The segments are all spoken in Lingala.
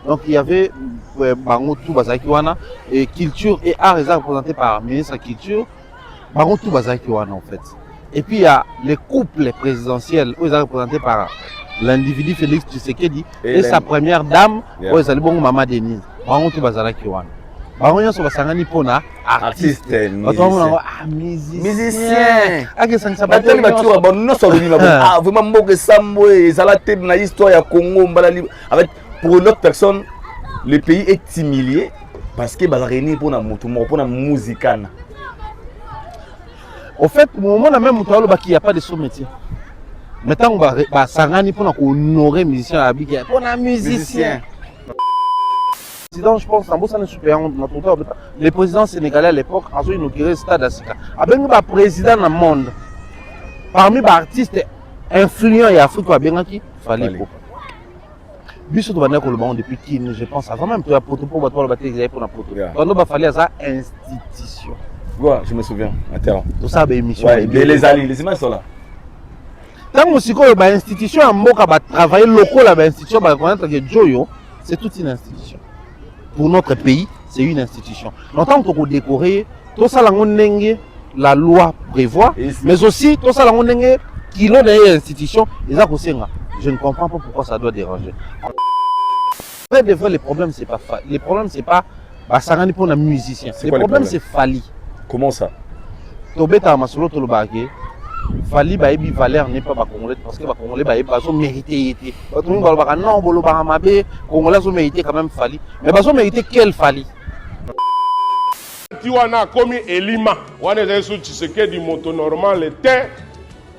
Donc il y avait Bango tout Bazakiwana et culture et art est représenté par le ministre de la culture. Bango tout Bazakiwana en fait. Et puis il y a les couples présidentiels où ils sont représentés par l'individu Félix Tshisekedi et sa première dame, où ils sont bon Maman Denise. Bango tout Bazakiwana. Bango nyonso basangani pona artiste. Musicien. Batali batua banno solo ni ba vraiment mboke sambo et zalate na histoire ya Congo mbalali avec pour une autre personne le pays est humilié parce que bazareni pona mutu mo pona musicana. Au fait, au moment même où il n'y a pas de sous-métier. Maintenant, basangani pona ko honorer musicien abiki pona musicien. Je pense que le président sénégalais à l'époque a inauguré le stade d'Asika. Avec le président dans le monde, parmi les artistes influents et africains, il fallait pas. Biso to banako le ballon depuis qui je pense avant même toi pour battre le bâtiment pour la poto. Donc il fallait ça institution. Ouais, je me souviens. Attends. Tout ça émission. Ouais, les alliés, les images sont là. Tant aussi que ba institution en moka ba travailler local la ba institution ba connaître que Joyo, c'est toute une institution. Pour notre pays, c'est une institution. Longtemps qu'on décorer, tout ça la loi prévoit, mais aussi tout ça qui l'ont derrière l'institution, je ne comprends pas pourquoi ça doit déranger. De vrai, le problème c'est pas Sarani pour un musicien. Le problème c'est Fali. Comment ça? Tobeta Masolo Tolobake. Fali Baebi Valère n'est pas congolais parce que Congolais Baebi ont mérité. Tout le monde va non, Boloba Mabé, Congolais ont mérité quand même Fali. Mais ils ont mérité quel Fali? Tiwana a commis Elima. On est sur Tshisekedi moto normal était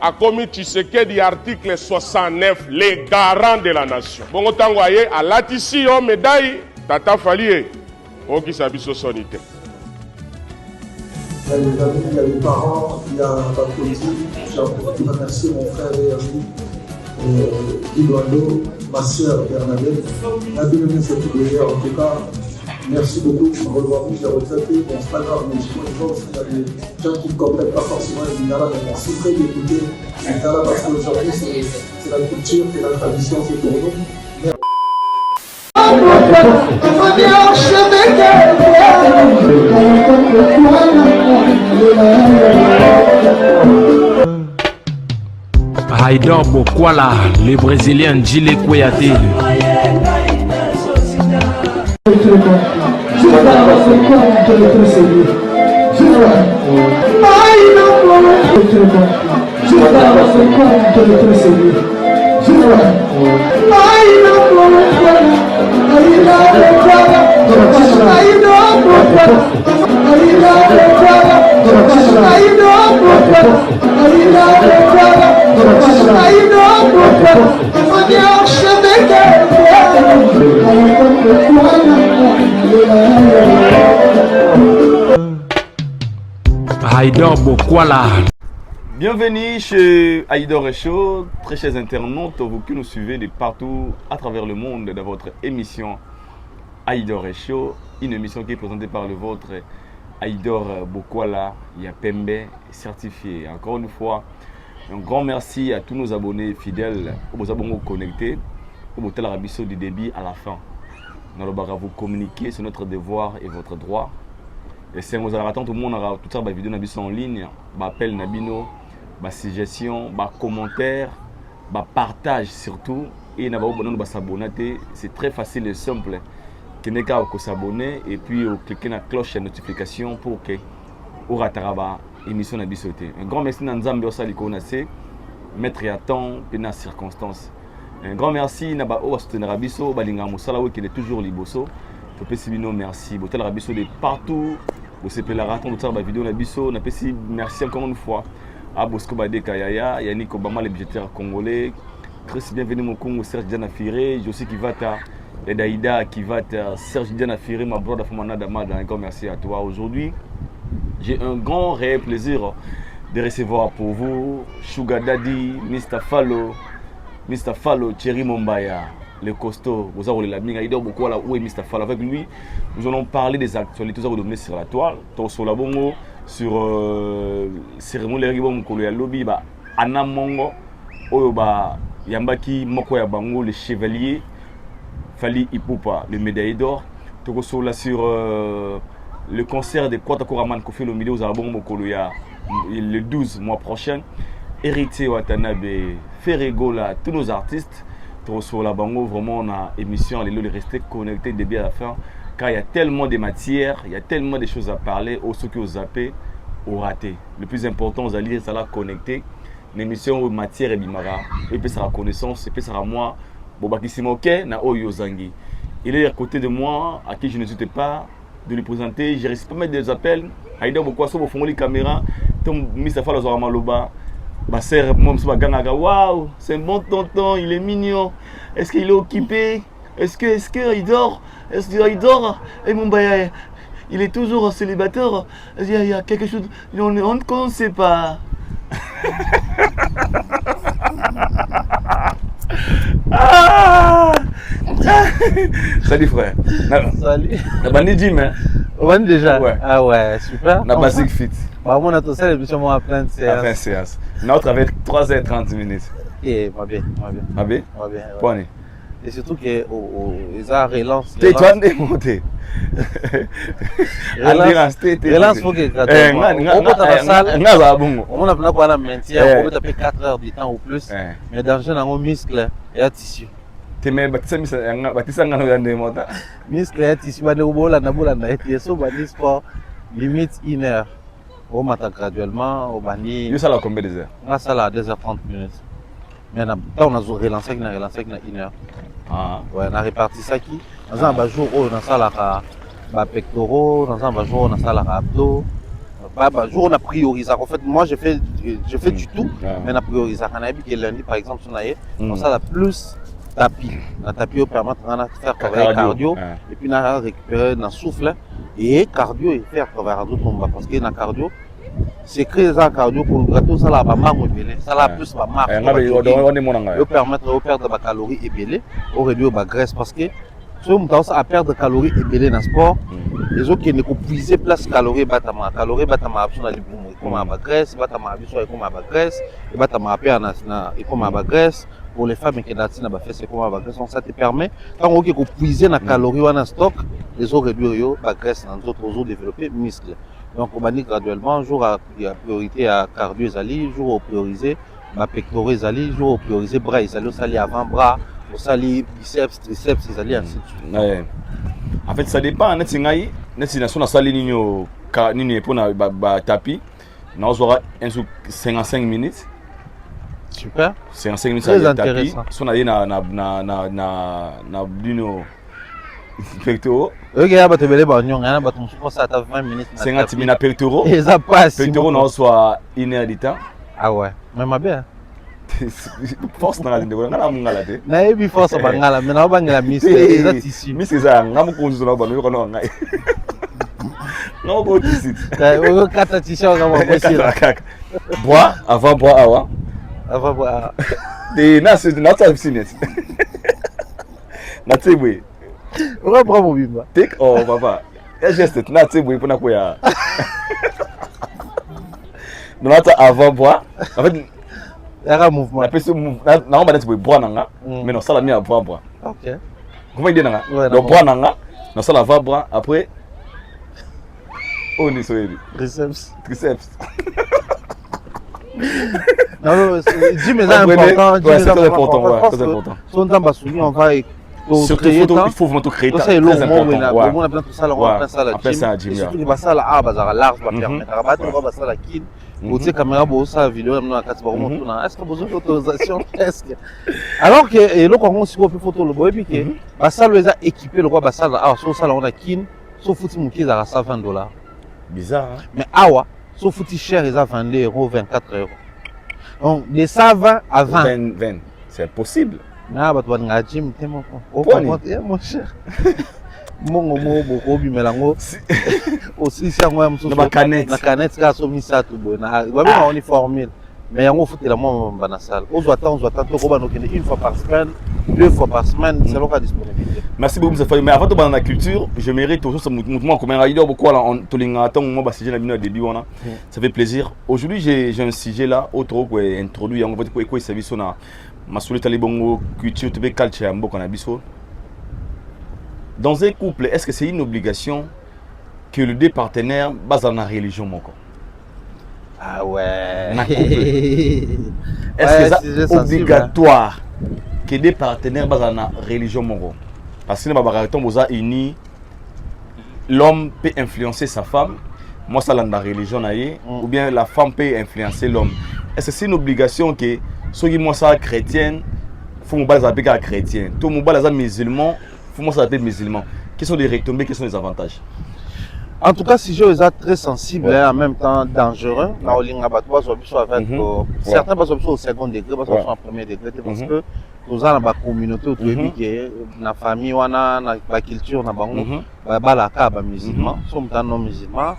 a commis Tshisekedi article 69 les garants de la nation. Bon tango aye à latisi yo médaille tata Fali o qui sabiso sonité. Il y a les amis, il y a les parents, il y a la politique. J'ai envie de remercier mon frère et ami Guy Loando, ma soeur Bernadette. En tout cas, merci beaucoup. On revoit vous, j'ai retraité. Bon, c'est pas grave, mais je vois il y a des gens qui ne comprennent pas forcément les Lingala, mais merci très d'écouter les Lingala parce qu'aujourd'hui, c'est la culture, c'est la tradition, c'est pour nous. Haïdor Bokwala, le Brésilien Djile Kouyaté. Haïdor Bokwala. Bienvenue chez Haïdor et Show, très chers internautes, vous qui nous suivez de partout à travers le monde dans votre émission Haïdor et Show, une émission qui est présentée par le vôtre Haïdor Bokwala Yapembe, certifié. Encore une fois, un grand merci à tous nos abonnés fidèles, aux abonnés connectés, au Motel Arabiso du débit à la fin. Nous allons vous communiquer, c'est notre devoir et votre droit. Et si vous attendez tout le monde aura tout ça vidéo en ligne, appel nabino, suggestion, commentaire, partage surtout et n'a pas s'abonner, c'est très facile et simple. Vous n'avez qu'à s'abonner et puis cliquer sur la cloche de notification pour que vous rattrapez l'émission de Bissoté. Un grand merci à Nzambe Osali Konase, mettre à temps et dans les circonstances. Un grand merci à soutenir Abisso, Balinga Moussala qui est toujours liboso. Merci. Botel Rabisso de partout. Vous savez la raton de la vidéo Nabisso. Merci encore une fois à Bosco Bade Kayaya, Yannick Obama, le budgétaire congolais. Chris, bienvenue au Congo, Serge Diana Firé, Josie Kivata, Edaïda Kivata, Serge Diana Firé, ma brother Famana Damad. Un grand merci à toi. Aujourd'hui, j'ai un grand réel plaisir de recevoir pour vous Sugar Daddy, Mr. Fallo, Thierry Mombaya. Le costaud, vous avez la minga, il dort beaucoup là où est Mr. Fall. Avec lui, nous allons parler des actualités, nous allons sur la toile, sur la bongo, sur cérémonie les ribons qu'on a lobby, Anna Mongo, Oyoba Yambaki Moko ya Bango, le chevalier, Fali Ipupa, le médaillé d'or. Togoso là sur le concert de Kwata Koraman Kofi Olomide aux Arabons Mokoloya le 12 mois prochain. Héritier Watanabe, Ferregola, tous nos artistes. Togoso là bango vraiment on a émission les rester connectés début à la fin car il y a tellement de matières, il y a tellement de choses à parler aux ceux qui ont zappé, au raté. Le plus important aux alliés ça la connecter. L'émission aux matières et bimara et puis ça la connaissance et puis ça moi Bobakisimo Ke na Oyo Zangi. Il est à côté de moi, à qui je n'hésite pas de lui présenter. Je risque pas mettre des appels. Aïda Bokwaso, au fond de la caméra. Tom Mistafa Lazora Maloba. Ma sœur, moi, je suis waouh, c'est un bon tonton, il est mignon. Est-ce qu'il est occupé? Est-ce qu'il dort? Est-ce qu'il dort? Et mon bail, il est toujours célibataire. Il y a quelque chose, on ne connaît pas. Ah! Salut frère. Salut. Na bandi gym hein. On est déjà. Ouais. Ah ouais, super. Na basic fit. Bah on a tout ça l'émission moi à plein de séances. À 20 séances. Notre avec 3h30 minutes. Et va bien. Va bien. Va bien. Bonne. Et surtout que les arts relance. T'es toi démonté. Relance faut que on a plein de maintien, on peut taper 4 heures du temps ou plus. Mais dans un muscle et tissu. Te me batisa ngano ya ndemota. Muscle et tissu ba de bola na et so ba sport limite 1 heure. On mata graduellement au bani. Yo ça la combien de heures? On ça la 2h30 minutes. Mais on a relancé na 1 heure. Ah. Ouais, on a réparti ça qui dans un jour on ça la pectoraux, dans un jour on ça la abdos. Jour on a priorisé. En fait, moi je fais du tout, mais on a priorisé. On a vu que lundi par exemple on ça la plus tapis. Le tapis permet de faire travailler cardio et puis on a récupéré dans souffle et cardio et faire travailler d'autres parce que dans cardio c'est créer ça cardio pour nous ça là pas marre ça là plus pas marre on permettre de perdre des calories ébélées au réduire la graisse parce que si on a perdre des calories ébélées dans le sport les autres qui ne puiser place calories batama option à l'iboumo comme à la graisse batama habitué comme à la graisse et batama après et comme à la graisse pour les femmes qui n'ont pas fait c'est comme à la graisse ça te permet quand on peut puiser la calorie en stock les autres réduire la graisse dans d'autres os développer muscles. Donc on va dire graduellement jour à priorité à cardio zali jour au prioriser ma pectoraux zali jour au prioriser bras zali sali avant bras au sali biceps triceps zali ainsi de suite. Ouais. En fait ça dépend net singai net sination na sali nino pour na tapis na aura 55 minutes. Super. 55 minutes très à tapis. So na dino pectoraux. Regarde te belé ba nyonga na ba ton ça à 20 minutes. 50 minutes pectoraux. Et ça passe. Pectoraux na soit 1 heure de temps. Ah ouais. Même bien. Force na ndeko ngala mungala te. Na ebi force ba ngala mais na ba ngala misé za tissu. Misé za ngamu konzo na ba no ko no ngai. Non go tissu. O kata tissu nga ba bosira. Bois avant bois awa. Avant bois. De na c'est na ta business. Na tebwe. On va prendre mon bimba. Take oh papa. Ya geste na tebwe pour na ko ya. Non ata avant bois. En fait il y a un mouvement. Après ce mouvement, on va dire bois nanga, mais non ça la mis à bois. OK. Comment il dit nanga? Donc bois nanga, non ça la va bois après. Oh ni soyez. Triceps. Non, dis mais c'est important, c'est très important, très important. Son temps bassouli on va surtout il faut vraiment tout créer. C'est long on a plein tout ça on va faire ça la gym. Surtout les basses là bazar large va permettre à battre on va basser la kid. Vous dites caméra pour ça vidéo même dans 4 barons tout là est-ce que besoin d'autorisation presque alors que et là quand on se fait photo le boy piqué bassa les a équipé le roi bassa ah sur ça là on a kin sauf fouti mon qui à $120 bizarre hein? Mais awa sauf fouti cher ils a 22 €, 24 €. Donc de 120 à 20 c'est possible. Ah bah toi nga gym tellement mon cher mon beaucoup bimelango aussi si moi na canette ka so misa tout bon na ba on est formule mais yango faut la moi bana salle on doit temps to ko une fois par semaine 2 fois par semaine selon la disponibilité. Merci beaucoup ça fait mais avant de dans la culture je mérite toujours ce mouvement comme un rider beaucoup là on tolinga tant moi ba sujet na bino début on a ça fait plaisir. Aujourd'hui j'ai un sujet là autre ko introduire yango ko service na masuli talibongo culture to be culture mboka na biso Dans un couple, est-ce que c'est une obligation que les deux partenaires basent dans la religion moko? Ah ouais. Est-ce que c'est obligatoire que des partenaires basent dans la religion moko? Parce que les unis, l'homme peut influencer sa femme. Moi, ça dans la religion, ou bien la femme peut influencer l'homme. Est-ce que c'est une obligation que ceux qui sont chrétiens, il faut que les chrétiens. Tout le monde est musulman, il faut que les musulmans. Quelles sont les retombées, quels sont les avantages? En tout cas, si je suis très sensible et en même temps dangereux, certains passent au second degré, passent au premier degré, parce que nous avons la communauté autour de la famille, la culture, la musulman, sommes non musulmans,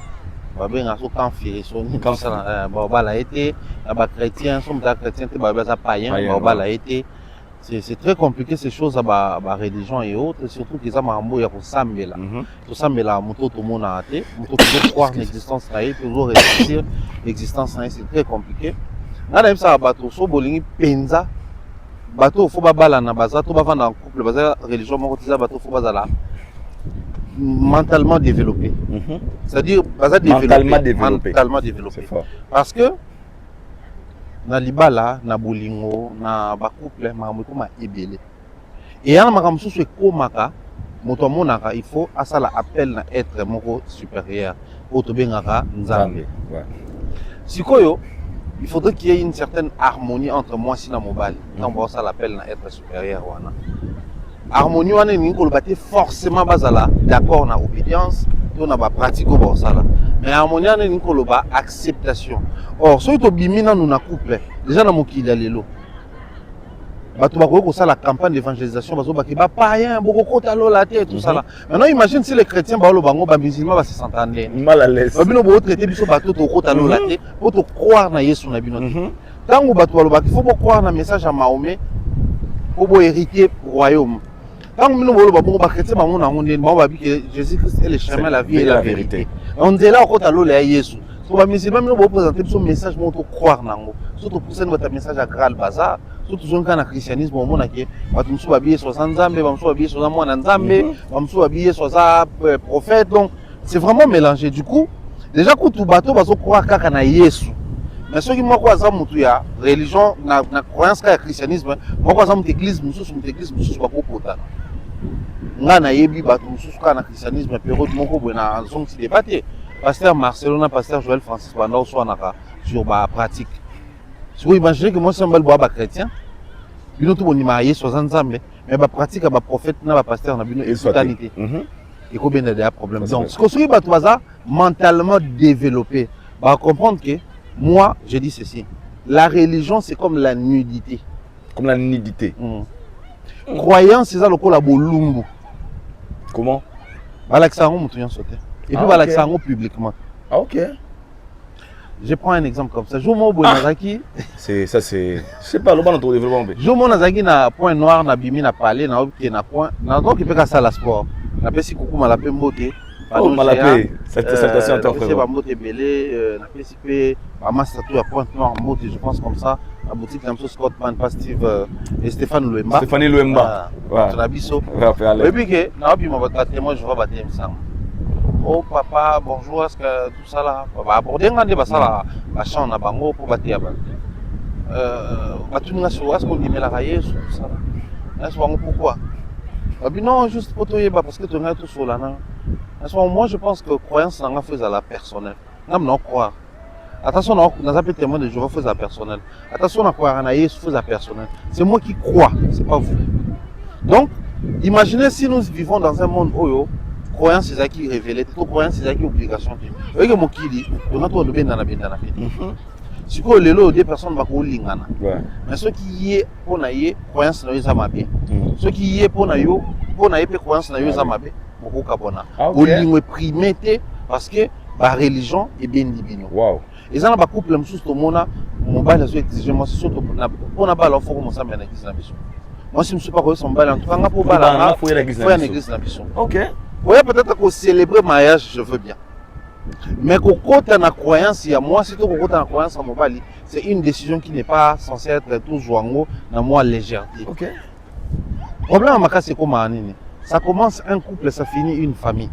c'est très compliqué ces choses à la religion et autres, surtout qu'ils ont un pour Sambela. Tout Sambela, tout le monde a été, tout croire l'existence naïve, toujours réussir l'existence naïve, c'est très compliqué. On a ça à bateau, so bolingi penza, bateau faut pas bala na baza, tout va vendre en couple, baza religion, mon côté bateau faut pas là. Mentalement développé. C'est-à-dire baza mentalement développé. Parce que na libala na bolingo na ba couple makambo ma ebele et yana makambo susu ekomaka moto amonaka il faut asala appel na être moko supérieur oyo tobengaka nzambe. Sikoyo il faudrait qu'il y ait une certaine harmonie entre moi et mobali ntango basala appel na être supérieur wana harmonie wana ningi koloba te forcément bazala d'accord na obédience to na ba pratique oyo basala. Mais harmonie wana ningi koloba acceptation. Or, si tu bimi na nous na couple, déjà na mokili ya lelo. Bato bako ko sala campagne d'évangélisation bazo baki ba païen boko kota lola te tout ça là. Maintenant imagine si les chrétiens ba lo bango ba musulmans ba se s'entendre mal à l'aise. Ba bino bo traiter biso bato to kota lola te, pour to croire na Yesu na bino. Tango bato ba lo baki faut croire na message à Mahomet pour hériter royaume. Tango bino bo lo ba bongo ba chrétien ba mona ngondé ba bi que Jésus-Christ est le chemin, la vie et la vérité. On dit là kota lola ya Yesu. So ba musulmans bino bo présenter son message pour to croire nango. Surtout pour ça notre message à Graal bazar. Surtout dans le christianisme, on a dit que nous sommes habillés sur Nzambe, nous sommes habillés sur Nzambe, nous sommes habillés sur prophète. Donc, c'est vraiment mélangé. Du coup, déjà, quand tu bateau, tu crois qu'il y a Jésus. Mais ceux qui m'ont croisé, il y a religion, la croyance qu'il y a christianisme, moi, crois que l'église, nous sommes l'église, nous sommes pas pour ça. Nous sommes habillés sur le christianisme, mais nous sommes débattus. Pasteur Marcelona, pasteur Joël Francis, nous sommes sur la pratique. Si vous imaginez que moi, je suis un chrétien, je suis marié sur Nzambe, mais je pratique un prophète, un pasteur, une spontanéité. Il y a des problèmes. Donc, ce que je suis mentalement développé, va comprendre que moi, je dis ceci. La religion, c'est comme la nudité. Comme la nudité. Croyance, c'est ça le col à Bolumbu. Comment? Et puis, Balaksango publiquement. Ah, ok. Je prends un exemple comme ça. Jomo Bonazaki. C'est ça, c'est. Je sais pas, le bon autour développement. Jomo Nazaki na point noir, na bimi na palais, na opté na point. Na donc il peut casser la sport. Na pesi coucou malapé mbote. Oh malapé. Cette salutation à toi frère. C'est pas mbote belé. Na pesi pe. Maman statue à point noir mbote, je pense comme ça. La boutique comme ça Scott Man, pas Steve et Stéphane Louemba. Stéphanie Louemba. Ouais. Na biso. Et puis que na obi mabata témoin je vais battre ensemble. Oh papa, bonjour, est-ce que tout ça là va aborder un débat ça là, la chambre à bango pour battre avant. Est-ce qu'on dit mais la railler tout ça là. Est-ce qu'on pourquoi? Non, juste pour toi parce que tu es tout seul là. Moi je pense que croyance n'a pas fait à la personnelle. Non croire. Attention, on n'a pas témoin de je refais à la personnelle. Attention à croire en aïe, je fais à la personnelle. C'est moi qui crois, c'est pas vous. Donc, imaginez si nous vivons dans un monde où croyance c'est ça qui révèle, toute croyance c'est ça qui obligation. Vous voyez que dit, on a tout le bien dans la vie. Si vous avez des personnes qui vont lingana. Mais ceux qui y est pour naïe croyance na yoza mabe. Ceux qui y est pour naïe croyance na yoza mabe, beaucoup kabona. Au lingue primité parce que la religion est bien divine. Wow. Et ça na ba couple msusu to mona mobile azo exiger moi surtout pour na ba la faut commencer à mettre l'église na biso. Moi si je ne suis pas quoi son mobile en tout cas pour ba la faut l'église na biso. OK. Oui, peut-être qu'on célébrer mariage, je veux bien. Mais qu'on compte en croyance, il y a moi, si tu comptes en croyance en mobile, c'est une décision qui n'est pas censée être tout jouango dans moi légèreté. Ok. Le problème, c'est comment Ça commence un couple, ça finit une famille.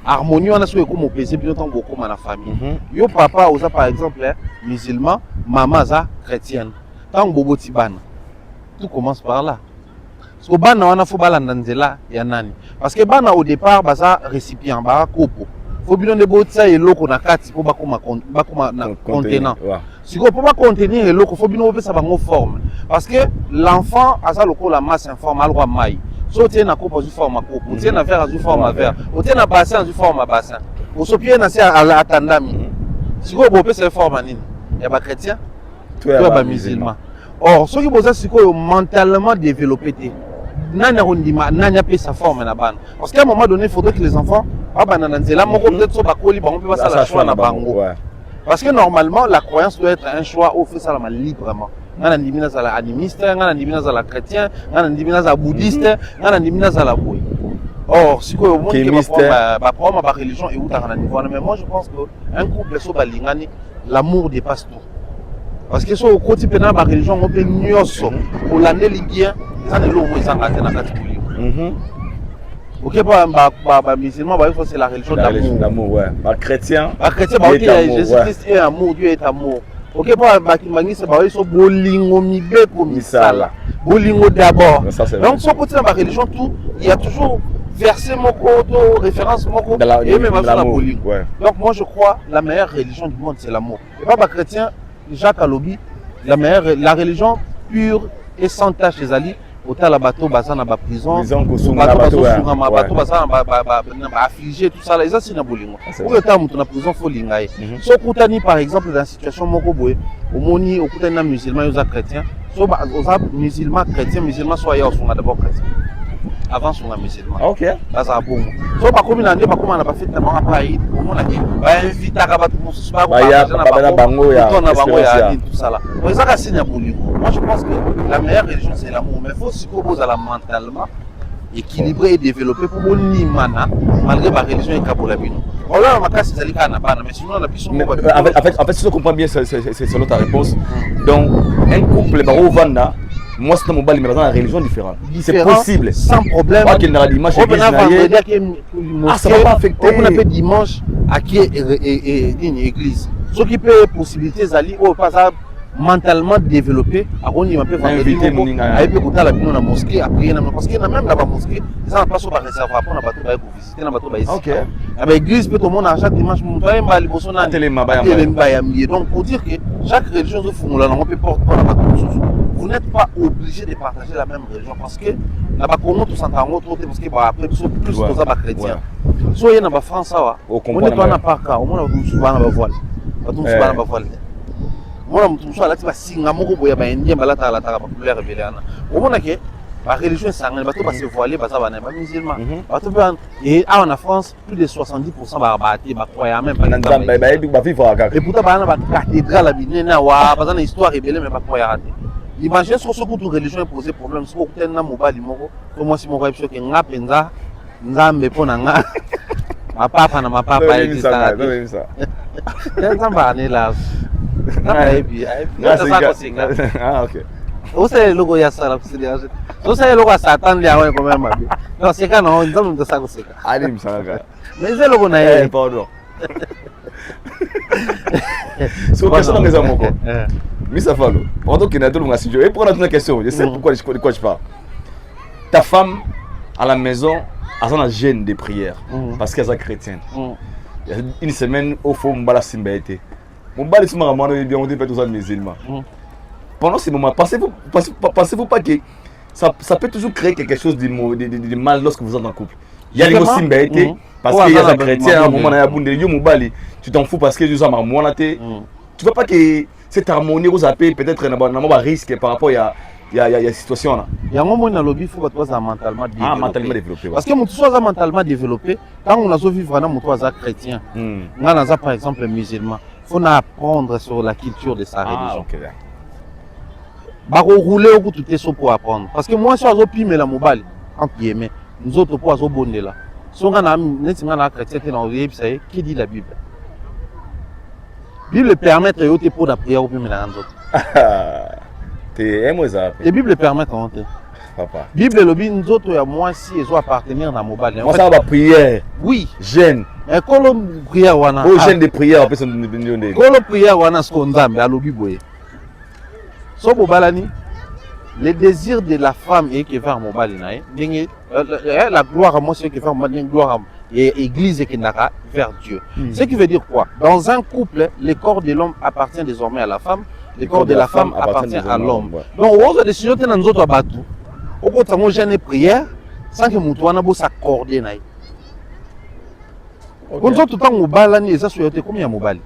Harmonie, on a souhaité comme au plaisir, puis on beaucoup dans la famille. Yo papa, osa par exemple, musulman, maman za chrétienne. Tant bobo tibana. Tout commence par là. Parce que bana on a faut balanda nzela ya nani. Parce que bana au départ baza récipient, ba kopo. Faut bien de botsa et loko na kati pour bakoma contenant. Si on peut pas contenir et loko, faut bien ouvrir ça bango forme. Parce que l'enfant a ça loko la masse informe alwa mai. So tu na coupe sous forme coupe, tu na verre sous forme verre, tu na bassin sous forme bassin. Au sopier na c'est à tandami. Si on peut se forme nini. Ya ba chrétien, tu es ba musulman. Or ceux qui posent c'est quoi mentalement développé té. Nanya rondima, nanya pe sa forme na ban. Parce qu'à un moment donné, il faudrait que les enfants là moko peut-être so ba koli ba on peut pas ça la choix na bango. Parce que normalement la croyance doit être un choix au fait ça la librement. Ngana ndimina za la animiste, ngana ndimina za la chrétien, ngana ndimina za bouddhiste, ngana ndimina za la boy. Or, si quoi au monde qui va prendre ma religion et où t'as un niveau, mais moi je pense que un couple so balingani, l'amour dépasse tout. Parce que so au côté pénal ma religion on peut nyoso, pour l'année libyen, ça ne l'eau moins en gâté na catégorie. Ok, bah musulman, bah c'est la religion d'amour. L'amour, ouais. Bah chrétien. Bah chrétien, bah Jésus-Christ est amour, Dieu est amour. Ok, pas bakimangisa ba so bolingo mibeko misala. Bolingo d'abord. Donc son côté dans la religion tout, il y a toujours verset moko, référence moko et même la bolingo. Donc moi je crois la meilleure religion du monde c'est l'amour. Et pas chrétien Jacques Alobi, la religion pure et sans tache les alliés. Autant la bateau baza na ba prison, bateau baza na affligé tout ça là, ça c'est na bolingo. Pour le temps na prison faut lingaye. So kutani par exemple dans situation moko boye, omoni okutani na musulman yo za chrétien, so oza musulman chrétien, musulman so ya osonga d'abord chrétien. Avant son musulman. OK. Baza bon. So ba komi na nde ba koma na ba fête na ba païd, omona ki ba invita ka ba tout so ba na bango ya tout ça là. Mais ça c'est na bolingo. Moi je pense que la meilleure religion c'est l'amour, mais il faut se proposer mentalement équilibré et développé pour bonne mana malgré la religion et kabolabino. On a ma casse c'est na bana mais sinon la puissance en fait si je comprends bien c'est l'autre réponse. Donc un couple ba ovanda moi c'est mon bal mais dans la religion différente. C'est possible sans problème. Pas qu'il y a dimanche ça va pas affecter. On appelle dimanche à qui une église. Ce qui peut possibilité zali au pas mentalement développé à on y m'a peut inviter à peut côté la bino na mosquée à prier parce que même là bas mosquée ça n'a pas sur réservoir pour na bateau ba pour visiter na bateau ba ici. OK. À église peut tout le monde à chaque dimanche mon père m'a liboso na donc pour dire que chaque religion de fumula on peut porter pour la bateau. Vous n'êtes pas obligé de partager la même religion parce que na ba Congo tout s'entend autre parce que après plus aux ba chrétiens. So y na ba France ça on est pas na parka on a tout souvent na ba voile. Pas tout souvent na ba voile. Moi je suis là tu vas singa moko boya ba indien balata la ta ba couleur rebelliana omona ke ba religion sangana bato ba se voiler ba ça ba na ba musulman bato ba et en France plus de 70% ba baté ba croire même pas ba vivre et pourtant ba na ba cathédrale binena wa ba na histoire rebelle mais ba croire imagine ce que toute religion poser problème ce que na mobali moko to moi si moko ebso ke nga penza nzambe pona nga mapapa na mapapa exista nzamba ne la ah OK. Você logo ya sala kusiliaje. Você logo Satan lia wewe kwa mama. Non c'est quand non nzamu ndasa kuseka. Ali msanga. Mais c'est logo na yeye. Pardon. So question ngeza moko. Misa Falo. Pendant qu'il y a tout le monde à studio et pour la question, je sais pourquoi je parle. Ta femme à la maison a son gêne de prière parce qu'elle est chrétienne. Il y a une semaine au fond mbala simba été. Mon bal est souvent bien on dit pas tous les musulmans. Pendant ces moments, pensez-vous pas que ça peut toujours créer quelque chose de mal lorsque vous êtes en couple. Il y a des simbaïté parce qu'il y a des chrétiens à un moment tu t'en fous parce que Dieu a marmoine. Tu vois pas que cette harmonie vous appelle peut-être un risque par rapport à il y a situation là. Il y a un moment dans le lobby faut que tu sois mentalement développé. Parce que mon soit mentalement développé quand on a vécu vraiment mon toi chrétien. On a par exemple musulman. Il faut apprendre sur la culture de sa religion. Bako rouler au bout tout est pour apprendre. Parce que moi si on pime la mobile entre guillemets, nous autres pour azo bonne là. Si on a net chrétien dans le qui dit la Bible. Bible permet de te pour la prière au pime la autres. T'es aimé ça. La Bible permet quand Papa. Bible lobi nzoto ya mwasi ezo appartenir na mobali. Moi ça va prière. Oui. Jeûne. Mais kolo prière wana. Oh jeûne de prière après son de. Kolo prière wana sko nzambe alobi boye. So bobalani le désir de la femme est que vers mobali na la gloire à moi c'est que faire mobali gloire et église qui n'a vers Dieu. Ce qui veut dire quoi? Dans un couple, le corps de l'homme appartient désormais à la femme, le corps de la femme appartient à l'homme. Donc, on a décidé de nous autres abattre. Au côté de jeûne prière, sans que nous puissions s'accorder. Quand nous autres temps balani, ça soit combien de mobali.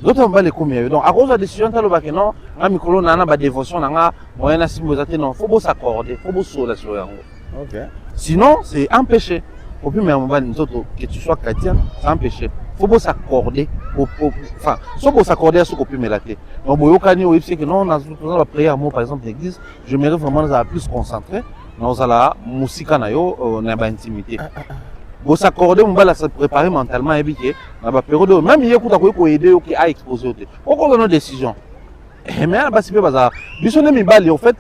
D'autres mobali combien. Donc, à cause de la décision de la non, à micro na na dévotion na moyen à simbolisation non, faut s'accorder, faut se sur OK. Sinon, c'est un péché. Au plus, que tu sois chrétien, c'est un péché. Il faut s'accorder. Enfin, il faut s'accorder à ce qu'on peut me latter. Donc, si on a prié à moi, par exemple, l'église, je m'aimerais vraiment plus concentrer. Nous allons musique on a intimité. Pour s'accorder, on va se préparer mentalement et bien, dans la période, même il y a des aider à exposer. Pourquoi on a une décision? Mais à bas bazar. Biso ne mi bali en fait.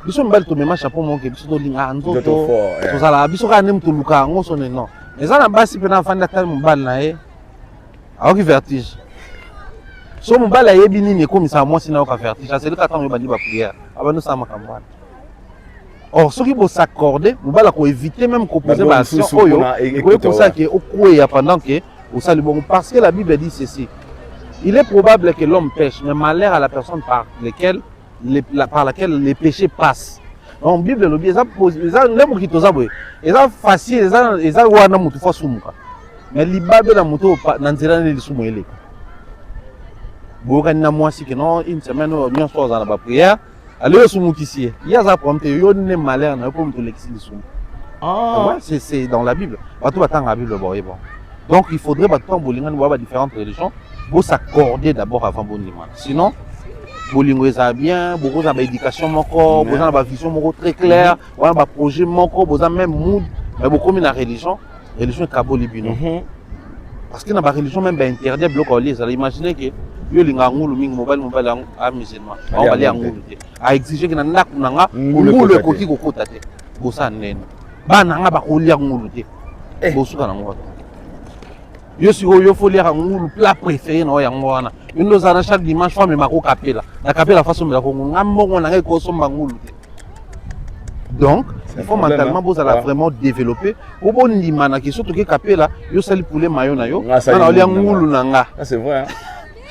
Biso mi bali to mema chapeau mon ke biso to linga nzoto. To sala biso ka nem to luka ngoso ne non. Mais ça na basi pe na fanda tal mo bali na e. Aoki vertige. So mo bali yebi nini ko misa moi sina ka vertige. C'est le cas quand yo bandi ba prière. Abano sama kamwana. Or ceux qui vont s'accorder, mo bala ko éviter même ko poser ba action oyo. Ko pour ça que au couer pendant que au salut bon parce que la Bible dit ceci. Il est probable que l'homme pêche, mais malheur à la personne par laquelle les péchés passent. Donc, la Bible le dit, c'est facile, c'est wana mutu fa sumuka. Mais libabe na mutu nanzira ne lisumuele. Boka na mwasi que non une semaine on soit dans la prière, aller sumukisier. Il y a ça pour te yo ne malheur na pour mutu lexi lisum. Ah ouais, c'est dans la Bible. Bato batanga la Bible bon. Donc il faudrait bato bolinga ni différentes religions. Pour s'accorder d'abord avant boniment. Sinon, bolingo est bien, beaucoup de éducation mon corps, beaucoup de vision mon corps très claire, beaucoup de projet mon corps, beaucoup de même mood, mais beaucoup de religion est kabolibino. Parce que dans la religion même interdit bloc au lieu. Imaginez que yo linga ngulu mingi mobile à musulman, on va aller ngulu te. A exiger que na nak nanga ngulu ko ki ko kota te. Bosa nene. Ba nanga ba ko lia ngulu te. Bosuka na ngulu. Yo si yo faut lire ngulu plat préféré na ya ngwana. Une nos ana chaque dimanche femme mako kapela. Na kapela façon de la ko ngambo na ko somba ngulu te. Donc, il faut mentalement vous allez vraiment développer. Pour bon limana qui surtout que kapela yo sali poulet mayo na yo. Na olia ngulu na nga. C'est vrai.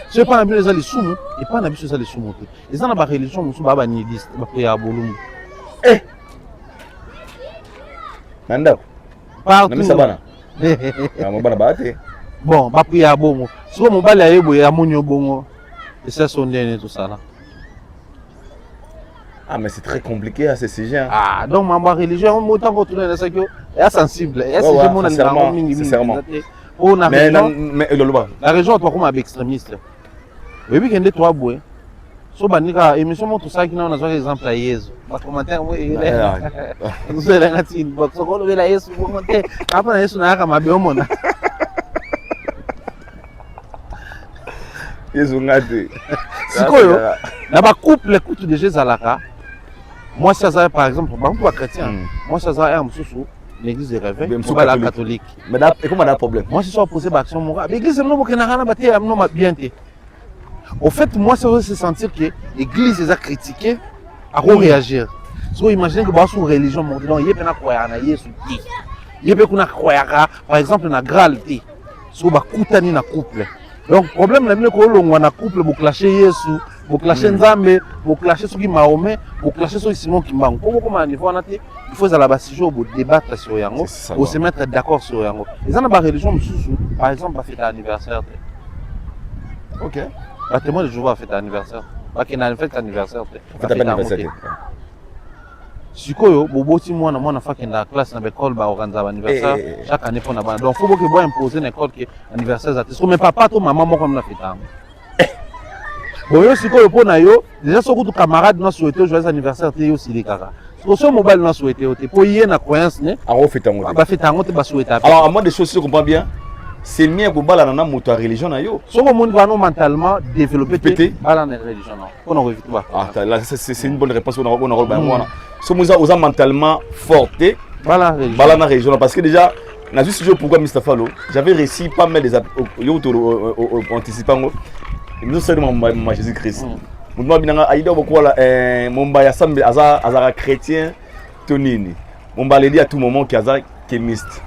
C'est pas na bi les ali sumu et pas na bi les ali sumu te. Les ana ba religion musu ba ba nihiliste ba priya bolum. Nanda. Partout. Na misabana. Mo bana baate. Bon, ba priya bongo. So mo bala yebo ya munyo bongo. Et ça son dernier tout ça là. Ah mais c'est très compliqué à ce sujet. Hein. Ah donc ma religion mo tant retourner dans ça que est sensible. Est ce que mon na mingi. On a mais la région toi comme avec extrémiste. Oui oui kende toi boy. So banika émission mo tout ça qui na on a exemple à Yesu. Ba commentaire moi il est. Nous allons ngati inbox so ko le Yesu mo monter. Apa Yesu na kama be omona. Yesu ngati. Sikoyo na ba couple kutu de Jésus alaka. Moi ça par exemple ba chrétien. Moi ça est un sous l'église de réveil, pour la catholique. Mais et comment on a un problème? Moi je suis opposé à l'action morale. L'église non bokena na baté non bien té. Au fait moi ça veut se sentir que l'église les a critiqué à réagir. So imaginez que ba sous religion mondiale, il y a pena croire na Yesu ti. Il y a pena croire par exemple na Graal ti. So ba kutani na couple. Donc problème la mine ko longwa na couple bo clasher Yesu, bo clasher Nzambe, bo clasher soki Mahomet, bo clasher soki Simon Kimbangu. Comment niveau na té, il faut à la base jour bo débattre sur yango, bo se mettre d'accord sur yango. Les ana ba religion mususu, par exemple ba fête anniversaire. OK. Ba témoin de Jéhovah fête anniversaire. Ba kena fête anniversaire. Fête anniversaire. Sikoyo boboti mwana fa kenda classe na école ba organiser anniversaire chaque année pour na bana. Donc faut que boy imposer na école que anniversaire za te. Mais papa to maman moko na fête ango. Boyo sikoyo po na yo déjà soko to camarade na souhaiter joyeux anniversaire te yo silikaka. So mobile na souhaiter te po yé na croyance né. A fête ango. Ba fête ango te ba souhaiter. Alors à moi des choses je comprends bien. c'est mieux pour bala na moto religion na yo. Ce monde va nous mentalement développer Pété. Bala na religion. On en évite pas. Ah, là c'est une bonne réponse on a ba moi. Ce monde mentalement forte. Bala na religion parce que déjà na juste jour pourquoi Mustapha Lo, j'avais réussi pas mal des anticipant nous sommes mon Jésus-Christ. Moi binanga aida beaucoup la momba ya sambe azara chrétien tonini. Momba le dit à tout moment qu'aza kémiste.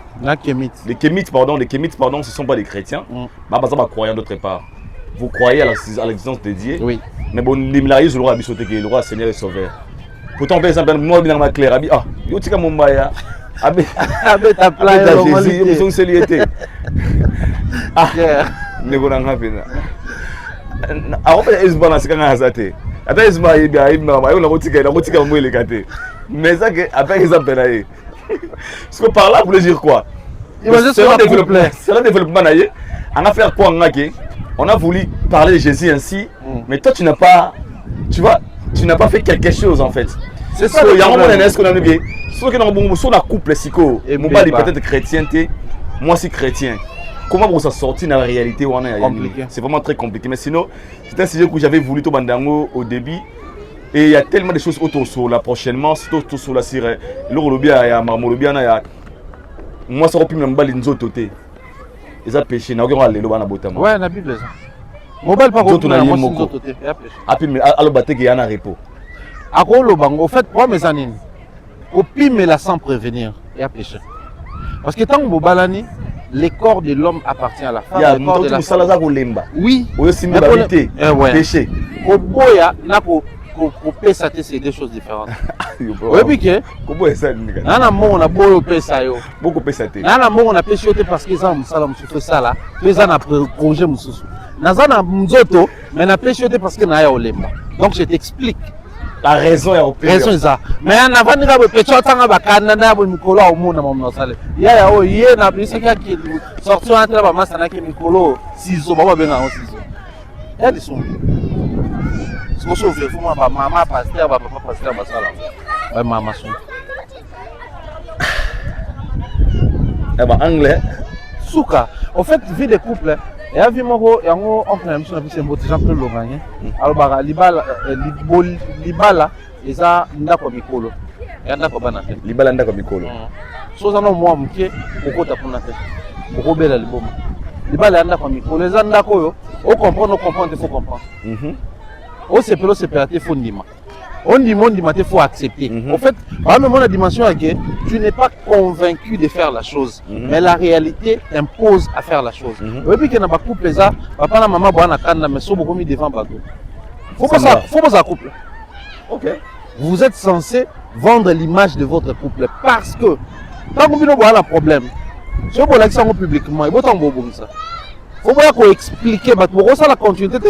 Les kémites, pardon, ce ne sont pas des chrétiens. Bah, ça va croire d'autre part. Vous croyez à l'existence de Dieu. Oui. Mais bon, l'imlaïs, le roi Abissoté, le roi Seigneur et Sauveur. Pourtant, par exemple, moi, je suis clair. Ah, yo tika Mumbaya. Abe ta playa. Jésus, ils sont céliétés. Ah, ne vous n'en avez pas. Alors, est-ce que c'est quand azate. Attends, est-ce que il y a une rotika mouille kate. Mais ça que après exemple là. Parce que par là, vous voulez dire quoi? C'est un développement. On a fait quoi? On a voulu parler de Jésus ainsi, mais toi tu n'as pas, tu vois, tu n'as pas fait quelque chose en fait. C'est ça. Il y a un moment qu'on a vu. Sauf que dans la couple psycho, mon père est peut-être chrétien, moi c'est chrétien. Comment vous ça sortir dans la réalité? C'est vraiment très compliqué. Mais sinon, c'est un sujet que j'avais voulu tout bandango au début. Et il y a tellement de choses autour sur la prochainement, autour sur la sirène. L'Orolobia, il y a Marmolobia, moi ça repris même balle inzo toté. Ils ont péché, n'a aucun aller là-bas botama. Ouais, la Bible ça. Mobile par contre, moi inzo toté. Ah puis mais alors batte qu'il y a un repos. À quoi le bango? Au fait, pour mes années, au pire mais la sans prévenir, il y a péché. Parce que tant que vous balanez, le corps de l'homme appartient à la femme. Il y a le salaza lemba. Oui. Oui, c'est une vérité. Péché. Au boya, n'a pour pesa c'est deux choses différentes. Oui piqué. Comment est ça? Nana mo on a beau pesa yo. Beaucoup pesa té. Nana mo on a pêché parce que ça musala musufu sala. Pesa na projet mususu. Nazana mzoto mais na pêché parce que na ya olemba. Donc je t'explique. La raison est au pire. Raison ça. Mais on a vandi ka pecho tanga bakana na bo mikolo au mona mo sala. Ya o ye na bisa ka ki sorti entre ba masa na ki mikolo sizo baba benga o sizo. Ya di son. Si vous savez, vous m'avez maman pasteur, papa pasteur, ça maman son. Eh ben anglais. Souka. En fait, vie de couple. Et à vie moko, yango on prend mission na biso Jean Paul Loganye. Alors bara libala eza ndako mikolo. Ya ndako bana te. Libala ndako mikolo. So za no mwa mke kokota kuna te. Kokobela liboma. Libala ndako mikolo eza ndako yo. O comprendre, il faut comprendre. Au CPLO, il faut ndima. On dit il faut accepter. En fait, par la dimension à que tu n'es pas convaincu de faire la chose, mais la réalité t'impose à faire la chose. Et puis qu'il y a un couple, papa et maman mais sont beaucoup mis devant bateau. Faut pas ça couple. Ok. Vous êtes censé vendre l'image de votre couple parce que tant que vous avez un problème, si vous avez un publiquement, il faut que ça. Faut pas qu'on explique, pour ça la continuité,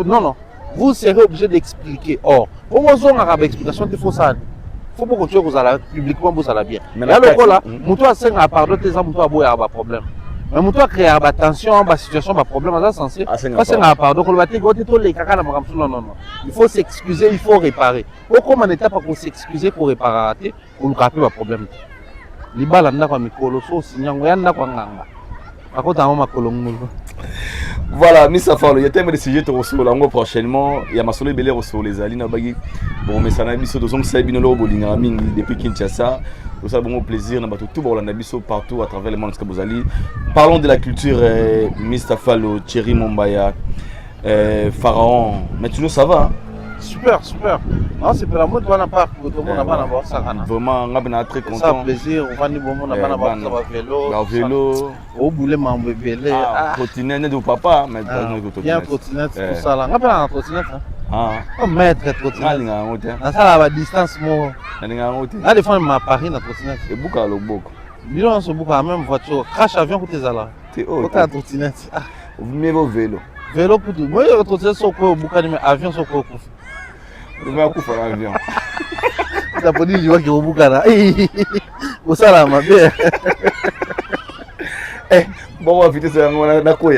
non. Vous serez obligé d'expliquer. Or, pour moi, on a une explication, il faut ça. Il faut pas continuer vous allez publiquement, vous allez bien. Mais là, le cas là, moi, à 5 à pardon, tes amis, toi, à un problème. Mais moi, créer une tension, une situation, un problème, ça censé. Pas 5 à pardon, on va te dire, les caca, non, non. Il faut s'excuser, il faut réparer. Pourquoi on n'était pas pour s'excuser pour réparer, pour nous rappeler un problème. Les balles, on a quoi, Mikolo, on a quoi, voilà, Mr. Fallo, il y a tellement de sujets prochainement. Il y a ma soleil belé sur les alines. Bon, mais ça n'a pas depuis Kinshasa. Ça a bon plaisir. Tout partout à travers le monde. Parlons de la culture, Mr. Fallo, Thierry Mumbaya, Pharaon. Mais tu nous ça va? Super. Non, c'est pour la mode, on n'a pas ça. Vraiment, on est très content. Ça plaisir, on va dire bon, on n'a pas vélo. Au boulet, on va vélo. Trottinette de papa, mais il y a un trottinette pour ça là. On n'a pas un trottinette. On met trottinette. Dans ça, la distance, moi. Là, des fois, on m'a pari dans trottinette. C'est beaucoup à l'obok. Dis-le, on se boucle à la même voiture. Crash avion pour tes alas. C'est haut. Autant trottinette. Vous mettez vos vélos. Vélo pour tout. Moi, il y a trottinette sur quoi au boucle, mais avion sur quoi au coup. Je vais couper l'avion. Ça peut dire, je vois qu'il y a un boucan là. Où ça là, ma belle? Eh, bon, on va vite, c'est un quoi?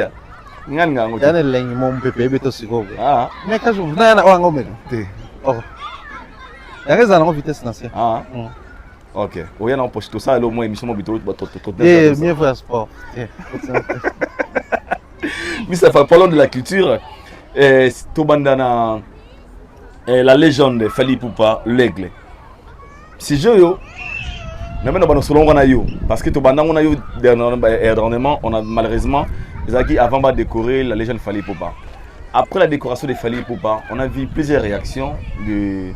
Il y a un ligne, mon pépé, il est quoi? Ah, mais quand je viens, il y a un homme. Oh, il y a une vitesse nationale. Ah, Ok. Oui, on poste tout ça, au moins émission mobile. Mieux faire sport. Mais ça fait parlons de la culture. Tobandana, la légende Fally Ipupa, l'aigle. Si je yo, parce que Tobandana dernièrement, on a malheureusement, Zaki avant de décorer la légende Fally Ipupa. Après la décoration de Fally Ipupa, on a vu plusieurs réactions des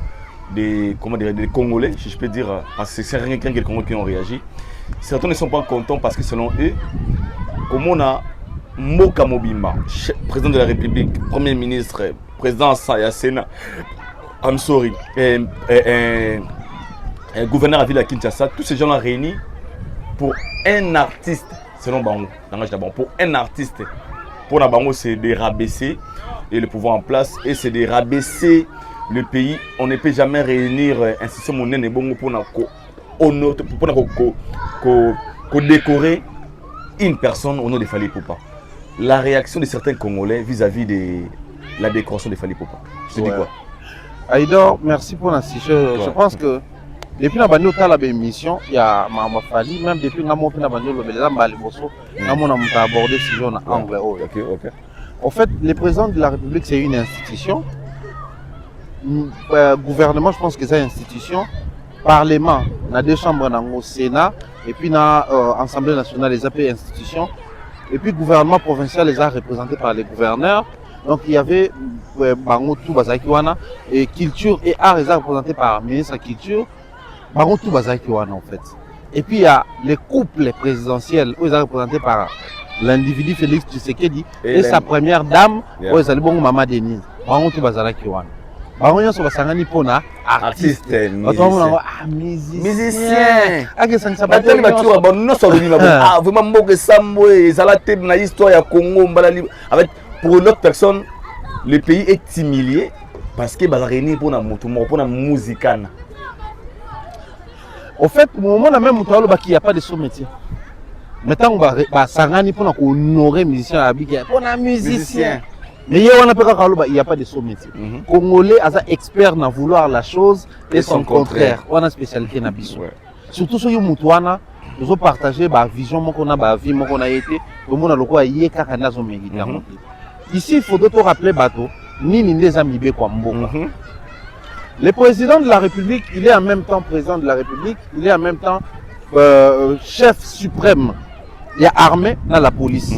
Congolais, si je peux dire, parce que c'est rien que les Congolais qui ont réagi. Certains ne sont pas contents parce que selon eux, comme on a Moka Mobimba, président de la République, premier ministre, président Saya Sena, I'm sorry, gouverneur à la ville de Kinshasa, tous ces gens-là réunis pour un artiste, selon Bango, pour un artiste, pour la Bango, c'est de rabaisser et le pouvoir en place, et c'est de rabaisser le pays. On ne peut jamais réunir un système monnaie et Bongo pour décorer une personne au nom de Fally Ipupa. La réaction de certains Congolais vis-à-vis de la décoration de Fally Ipupa. Je te dis quoi? Aïdor, merci pour l'institution. Je pense que depuis la bande de l'émission, il y a Mama Fally, même depuis la bande de l'émission, abordé ce genre d'angle. En fait, le président de la République, c'est une institution. Gouvernement, je pense que c'est une institution. Parlement, on a deux chambres au Sénat, et puis dans l'Assemblée nationale, les AP institutions. Et puis le gouvernement provincial les a représentés par les gouverneurs. Donc il y avait Bangotou Bazakiwana et culture et art les a représentés par le ministre de la culture. Bangotou Bazakiwana en fait. Et puis il y a les couples présidentiels où ils sont représentés par l'individu Félix Tshisekedi et sa première dame, où ils allaient bon Maman Denise. Bangotou Bazakiwana. Bangonya so basangani pona artiste. Musicien. Batali batua bonno so bini ba. Vraiment mboke sambo et zalate na histoire ya Congo mbalali avec pour une autre personne le pays est humilié parce que bazareni pona moto mo pona musicana. Au fait, au moment même où il n'y a pas de sous-métier. Maintenant, basangani pona ko honorer musicien abiki pona musicien. Mais il n'y a pas de sous-métier. Congolais, a expert dans vouloir la chose et son contraire. On a spécialité dans Bissou. Surtout sur les Moutouana, nous avons partagé la vision, la vie, qu'on a été, comme on a le quoi, il y a ici, il faut te rappeler, bateau, ni des amis le président de la République, il est en même temps président de la République, il est en même temps chef suprême. Il y a armée dans la police.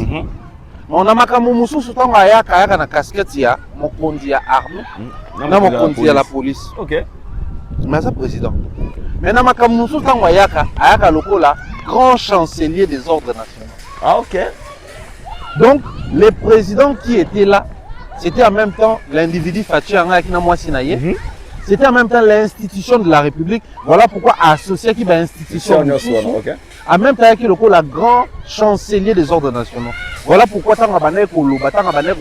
On a makamusu soutanga ayaka na casquette ya mokonzi ya armée na mokonzi ya la police. OK. Mais ça président. Mais na makamusu soutanga ayaka lokola grand chancelier des ordres nationaux. Ah OK. Donc le président qui était là, c'était en même temps l'individu Fatou Anga qui na mwasi na ye. C'était en même temps l'institution de la République. Voilà pourquoi associé qui va institution en même temps que le grand chancelier des ordres nationaux. Voilà pourquoi tant que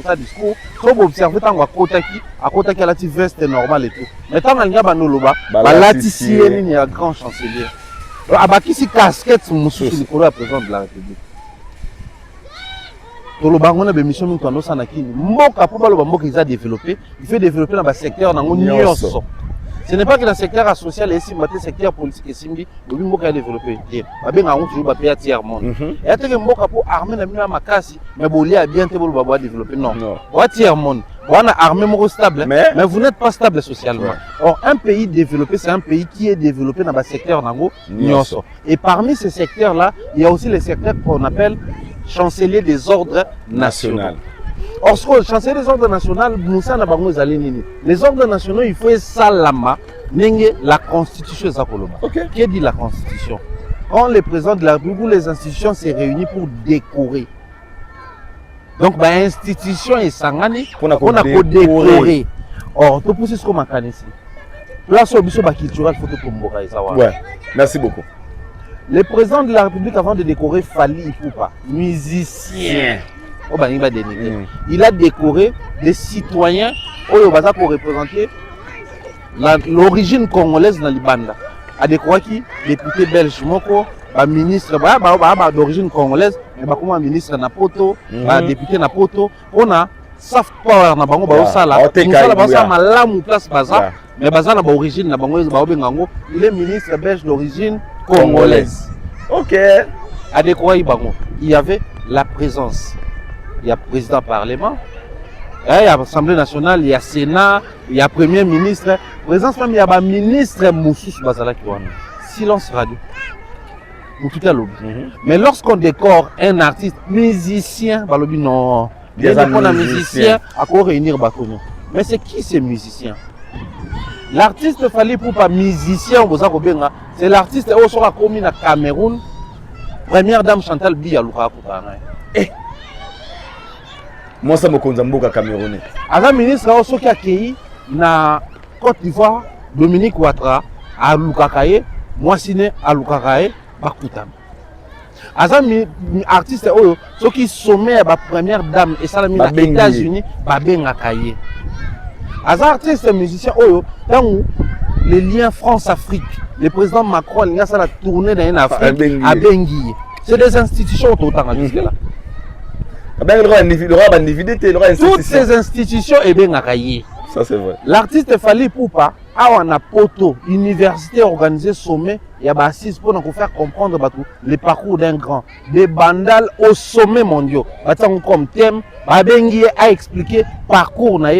ça discours, trop observé tant à côté qui a la veste normale et tout. Mais tant que la il y a grand chancelier. Abaki si casquette monsieur le président de la République. Le bangon a mission nous tendons ça nakini. Mboka pour le bambo qu'ils a développé, il fait développer dans le secteur dans nyonso. Ce n'est pas que dans le secteur social et si le secteur politique et simbi, le mboka a développé. Babé nga toujours ba payer tiers monde. Et à que mboka pour armer na mina makasi, mais boli a bien te bolo baba développer non. Wa tiers monde. On a armé moko stable, mais vous n'êtes pas stable socialement. Or un pays développé, c'est un pays qui est développé dans le secteur nango nyonso. Et parmi ces secteurs là, il y a aussi les secteurs qu'on appelle chancelier des ordres nationaux. Or, ce que chancelier des ordres nationaux, les ordres nationaux, il faut salama, la constitution. Qui dit la constitution? Quand le président de la République ou les institutions se réunissent pour décorer. Donc, l'institution est sangani pour décorer. Or, tout pour ce qu'on m'a ici. Place au biseau culturel, photo Tombora. Ouais, merci beaucoup. Le président de la République, avant de décorer Fally Ipupa, musicien, il a décoré des citoyens pour représenter l'origine congolaise dans l'Ibanda. Il a décoré qui? Député belge, ministre d'origine congolaise, mais ministre Napoto, député Napoto. On a soft power na bango ba osala malamu place baza mais baza na origine na bango il est ministre belge d'origine congolaise. Ok. À décorer Bango, il y avait la présence. Il y a président parlement, il y a Assemblée nationale, il y a Sénat, il y a Premier ministre. Présence même, il y a un ministre Moussous Bazala qui silence radio. Mais lorsqu'on décore un artiste, musicien, balobi non. Bien qu'on a musicien, à quoi réunir Bakono. Mais c'est qui ces musiciens? L'artiste fallait pour pas musicien, c'est l'artiste qui sera commis au Cameroun. Première dame Chantal Biyalouka. Moi, ça me conzamboka camerounais. Avant ministre, aussi qui a accueilli na Côte d'Ivoire, Dominique Ouattara, à Lukakaye, moi signé à Lukakaye, Bakutam. Avant artiste, ceux qui sommet à la première dame et ça l'a aux États-Unis, Babengakaye. Avant artiste musicien, dans les liens France-Afrique, le président Macron, il y a ça la tournée dans l'Afrique à Bengui. C'est des institutions autant à là. Toutes ces institutions et bien accueillies. Ça c'est vrai. L'artiste fallait pour pas avoir un poto, université organisée sommet, il y a assise pour nous faire comprendre le parcours d'un grand, des bandales au sommet mondial. Comme thème, Babengi a expliqué parcours na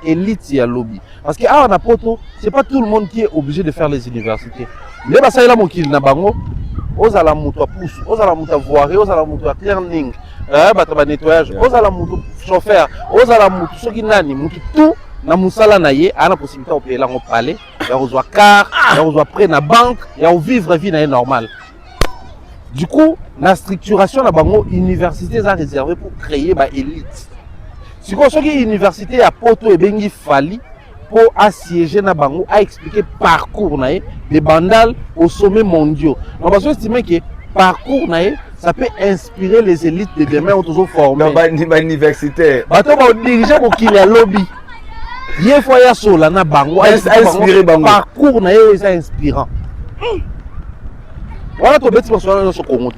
élite et lobby. Parce que avoir un poto, c'est pas tout le monde qui est obligé de faire les universités. Les bassaïla mokil na bango, aux ala muto pousse, aux ala muto voirie, aux ala muto cleaning. Nettoyage, aux ala mutu chauffeur, aux ala mutu soki nani mutu tout na musala na ye a la possibilité de payer là au palais, il y a besoin car, il y a besoin prêt na banque, il y a vivre vie na normal. Du coup, la structuration na bango université est réservée pour créer ba élite. Si quoi soki université à poto et bengi fali pour assiéger na bango a expliquer parcours na ye des bandales au sommet mondial. On va estimer que parcours na ye ça peut inspirer les élites de demain ou toujours formés. Dans l'université. Bateau va diriger pour qu'il y ait lobby. Il faut y avoir là na bango. Inspirer bango. Parcours na est inspirant. Voilà ton petit personnage dans ce Congo.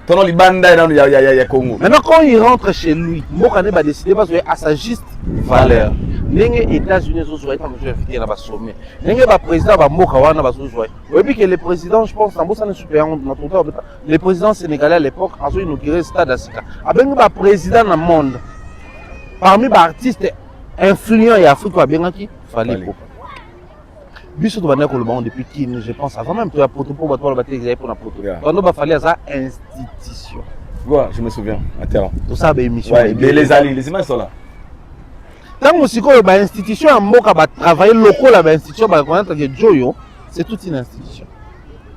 Ton li banda dans ya Congo. Maintenant quand il rentre chez lui, Mbokane va décider parce à sa juste valeur. Les États-Unis sont joués comme je vais là bas sommet. Les président va Mboka wana va jouer. Et puis que le président, je pense, en ça super le président sénégalais à l'époque a inauguré le stade Asika. Avec le président dans le monde, parmi les artistes influents et africains, il fallait pas. Biso to bana ko le monde depuis Kin, je pense avant même que la proto pour battre la bataille pour la proto. Quand il fallait ça institution. Ouais, je me souviens. Attends. Tout ça ba émission. Ouais, les alliés, les images sont là. Tant que ba institution en Mboka ba travailler local la institution ba connaître que Joyo, c'est toute une institution.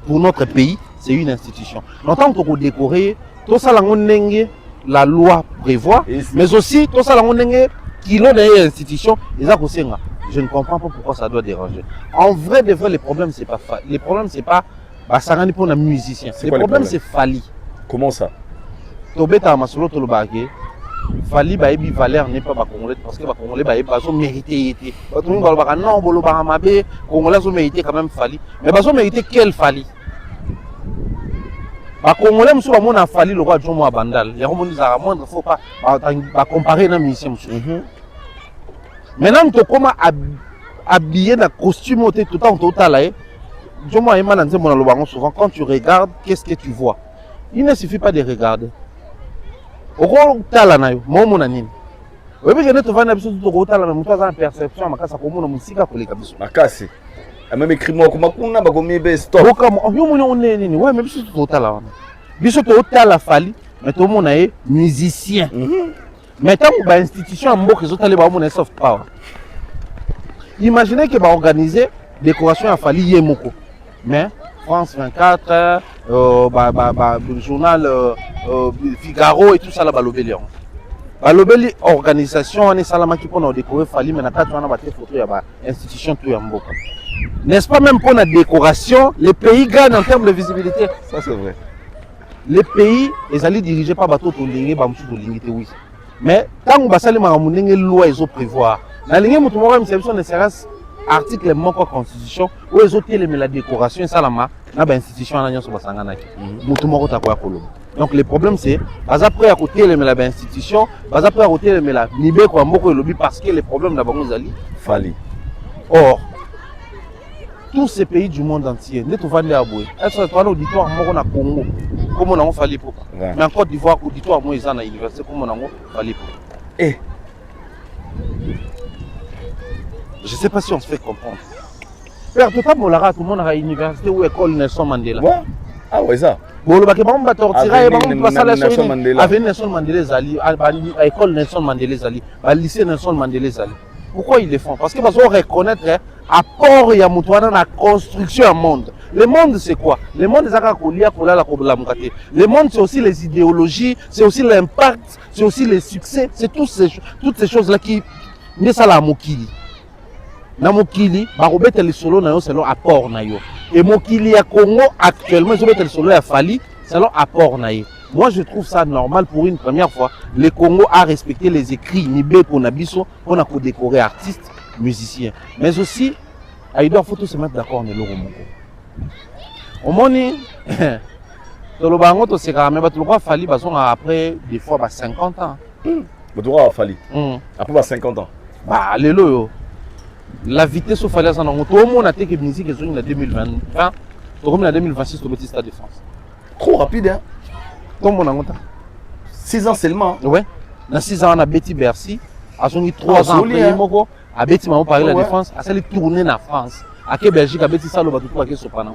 Pour notre pays, c'est une institution. Longtemps qu'on décorer, tout ça la loi prévoit, mais aussi tout ça qui l'ont des institutions, ils ont aussi. Je ne comprends pas pourquoi ça doit déranger. En vrai, de vrai, les problèmes c'est pas les problèmes c'est pas Sarani pour un musicien. Les problèmes c'est Fali. Comment ça? Tobeta masolo tolobake. Fali ba ebi valeur n'est pas congolais parce que congolais ba ebi mérité. Tout le monde va non bolo ba mabe congolais ont mérité quand même Fali. Mais ba mérité quel Fali? Ba congolais muso ba mona Fali le roi Jomo Bandal. Il y a un monde à moindre faut pas comparer na musicien muso. Maintenant, tu comment habillé dans costume tout le temps total là. Souvent quand tu regardes, qu'est-ce que tu vois? Il ne suffit pas de regarder. Au gros tala na yo, mon anine. Oui, mais tu vas n'absolu tout gros tala, mais tu as une perception, ma casse à comment musique à coller comme ça. Ma casse. Même écrit-moi comment on a bagomé best. Oh comme on est nini, ouais, même si tu total là. Biso to tala fali, mais tout le monde est musicien. Maintenant, bah institution en Mboka ils ont allé bah mon soft power. Imaginez que bah organiser décoration à Fali Yemoko. Mais France 24, le journal Figaro et tout ça là bah l'obélion. Bah l'obéli organisation on est salama qui pour décorer Fali mais na quatre on a battu photo ya bah institution tout ya Mboka. N'est-ce pas même pour la décoration, les pays gagnent en termes de visibilité. Ça c'est vrai. Les pays les alliés dirigés par bateau Tolingue, Bamsou Tolingue oui. Mais tant que basali maramunenge loi ils ont prévoir. La ligne mutumora misebso ne serait article moko constitution où ils ont télémé la décoration salama na ba institution na nyonso basangana ki. Mutumoko takoya koloba. Donc le problème c'est après à côté télémé la ba institution, après à côté télémé la nibe ko mboko elobi parce que les problèmes na bango zali Fali. Or tous ces pays du monde entier. Nous avons un auditoire au Congo, comme on a fallu pour. Mais en Côte d'Ivoire, auditoire moi ils en à l'université, comme on a fallu pour. Eh. Je ne sais pas si on se fait comprendre. Père, tout le monde a l'université ou école Nelson Mandela. Ouais. Ah ouais ça. Bon, le bac va torturer, Nelson Mandela. Avec Nelson Mandela Zali, à l'école Nelson Mandela Zali, à lycée Nelson Mandela Zali. Pourquoi ils le font? Parce qu'ils vont reconnaître l'apport de dans la construction du monde. Le monde, c'est quoi? Le monde, c'est le monde, c'est aussi les idéologies, c'est aussi l'impact, c'est aussi les succès, c'est toutes ces choses-là qui ne sont pas la mokili. Na mokili, barobete le solo na yo selon apport na yo. Et mokili ya Congo actuellement, ils ont le solo ya Fali selon apport na yo. Moi, je trouve ça normal pour une première fois. Le Congo a respecté les écrits Nibé pour Nabiso, pour nous décorer artistes, musiciens. Mais aussi, il doit faut tous se mettre d'accord avec le Congo. Au moni, dans le bango, tu sais quand même, tu le Fali, après des fois 50 ans. Tu dois Fali. Après 50 ans. Bah, les loyaux. La vitesse au Fali, tout le monde a été que musique est en 2020, tout le monde en 2026 au Petit Stade de France. Trop rapide, hein? Tout le monde a 6 ans seulement. Ouais. Dans 6 ans, on a Betty Bercy. À son 3 ans après, Moko, à Betty Mamo Paris la Défense, à celle tourner en France. À quelle Belgique, à Betty Salo, tout à Sopana.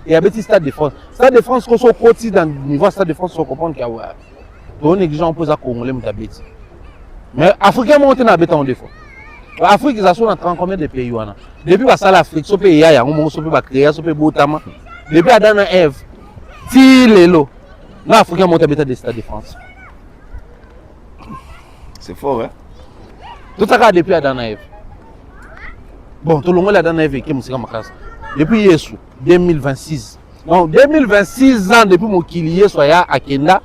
Et à Betty Stade de France. Stade de France, qu'on soit côté dans le niveau Stade de France, on comprend qu'il y a. Pour négligent, on pose à Congolais, mais Betty. Mais Africain, on est à Betty en défaut. L'Afrique, ils sont dans combien de pays? Depuis que l'Afrique, ce pays, il y a un peu de créer, ce pays, Botama. Depuis Adana Eve, Tilelo. L'Afrique a monté à des Stades de France. C'est fort, hein? Tout ça depuis Adana Eve. Bon, tout le monde a Adana Eve qui est musique ma casse. Depuis Yesu, 2026. Donc, 2026 ans depuis mon kilier soit à Kenda,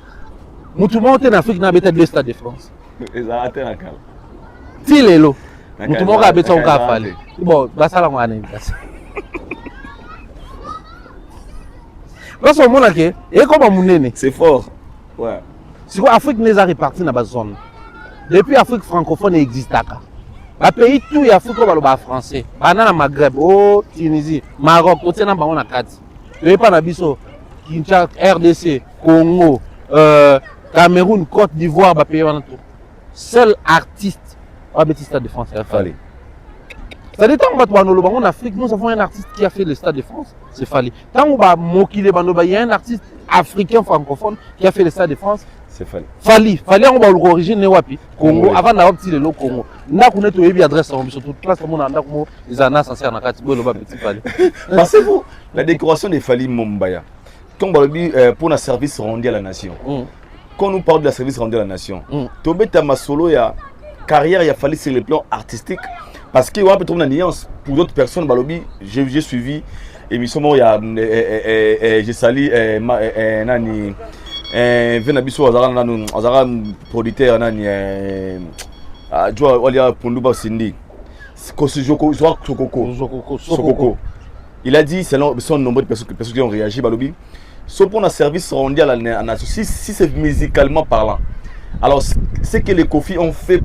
tout le monde en Afrique n'a pas des Stades de France. Ils ont atteint la cale. Tilelo. Tout le monde a habité au Cafale. Bon, ça là, on a une place. Parce que mon et comme mon nene. C'est fort. Ouais. Si l'Afrique n'est pas répartie dans la zone. Depuis l'Afrique francophone existe. Le pays tout est Afrique comme français. Banana Maghreb, oh Tunisie, Maroc, tout ça dans la carte. Le pays Nabiso, Kinshasa, RDC, Congo, Cameroun, Côte d'Ivoire, bah pays tout. Seul artiste à Petit Stade de France, c'est Fali. Ça dépend en Afrique, nous avons un artiste qui a fait le Stade de France, c'est Fali. Quand on va moquer il y a un artiste africain francophone qui a fait le Stade de France, c'est Fali. Fali on va l'origine de Wapi, Congo, avant d'avoir petit le Congo. Nous avons une adresse sur toute place, nous avons des années censées en Akati, petit Fali. Pensez-vous, la décoration de Fali Mombaya, quand on dit pour un service rendu à la nation, quand nous parlons de la service rendu à la nation, Tobé Tamasolo, il y a carrière, il a fallu sur le plan artistique. Parce qu'il y a un peu de nuance pour d'autres personnes, j'ai suivi l'émission, j'ai sali Nani, Venabiso, Azara producteur, Nani, Joa Ponduba Sindi, Sokoko. Il a dit, selon son nombre de personnes qui ont réagi, sauf pour un service rendu à la nation, si c'est musicalement parlant. Alors, ce que les Kofi ont fait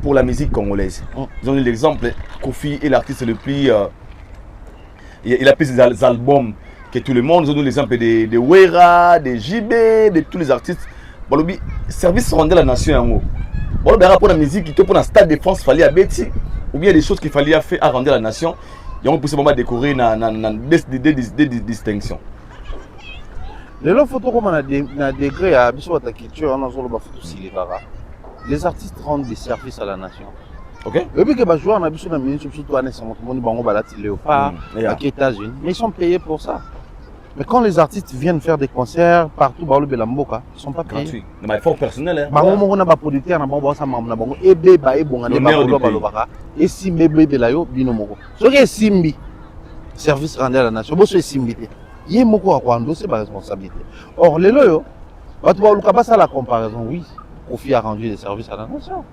pour la musique congolaise. Ils ont eu l'exemple, Kofi est l'artiste le plus... il a fait des albums que tout le monde, ils ont donné l'exemple de Wera, de JB, de tous les artistes. Bon, le service rendu à la nation en haut. Bon, le rapport à la musique, pour un stade de France, il fallait à Betty, ou bien des choses qu'il fallait faire à rendre à la nation. Ils ont possiblement décorer des distinctions. Les photos comme on a degré à la culture, on a photo les artistes rendent des services à la nation. Ok. Et puis que les joueurs ont besoin d'un ministre, surtout à Nessamon, Léopard, aux États-Unis. Mais ils sont payés pour ça. Mais quand les artistes viennent faire des concerts partout dans le Belamboka, ils ne sont pas payés. Mais il faut personnel. On a des producteurs, on a des Simbi, Simbi, service rendu à la nation. C'est Simbi. Il y a c'est ma responsabilité. Or, les loyaux, tu vas la comparaison, oui. Kofi a rendu des services à la nation.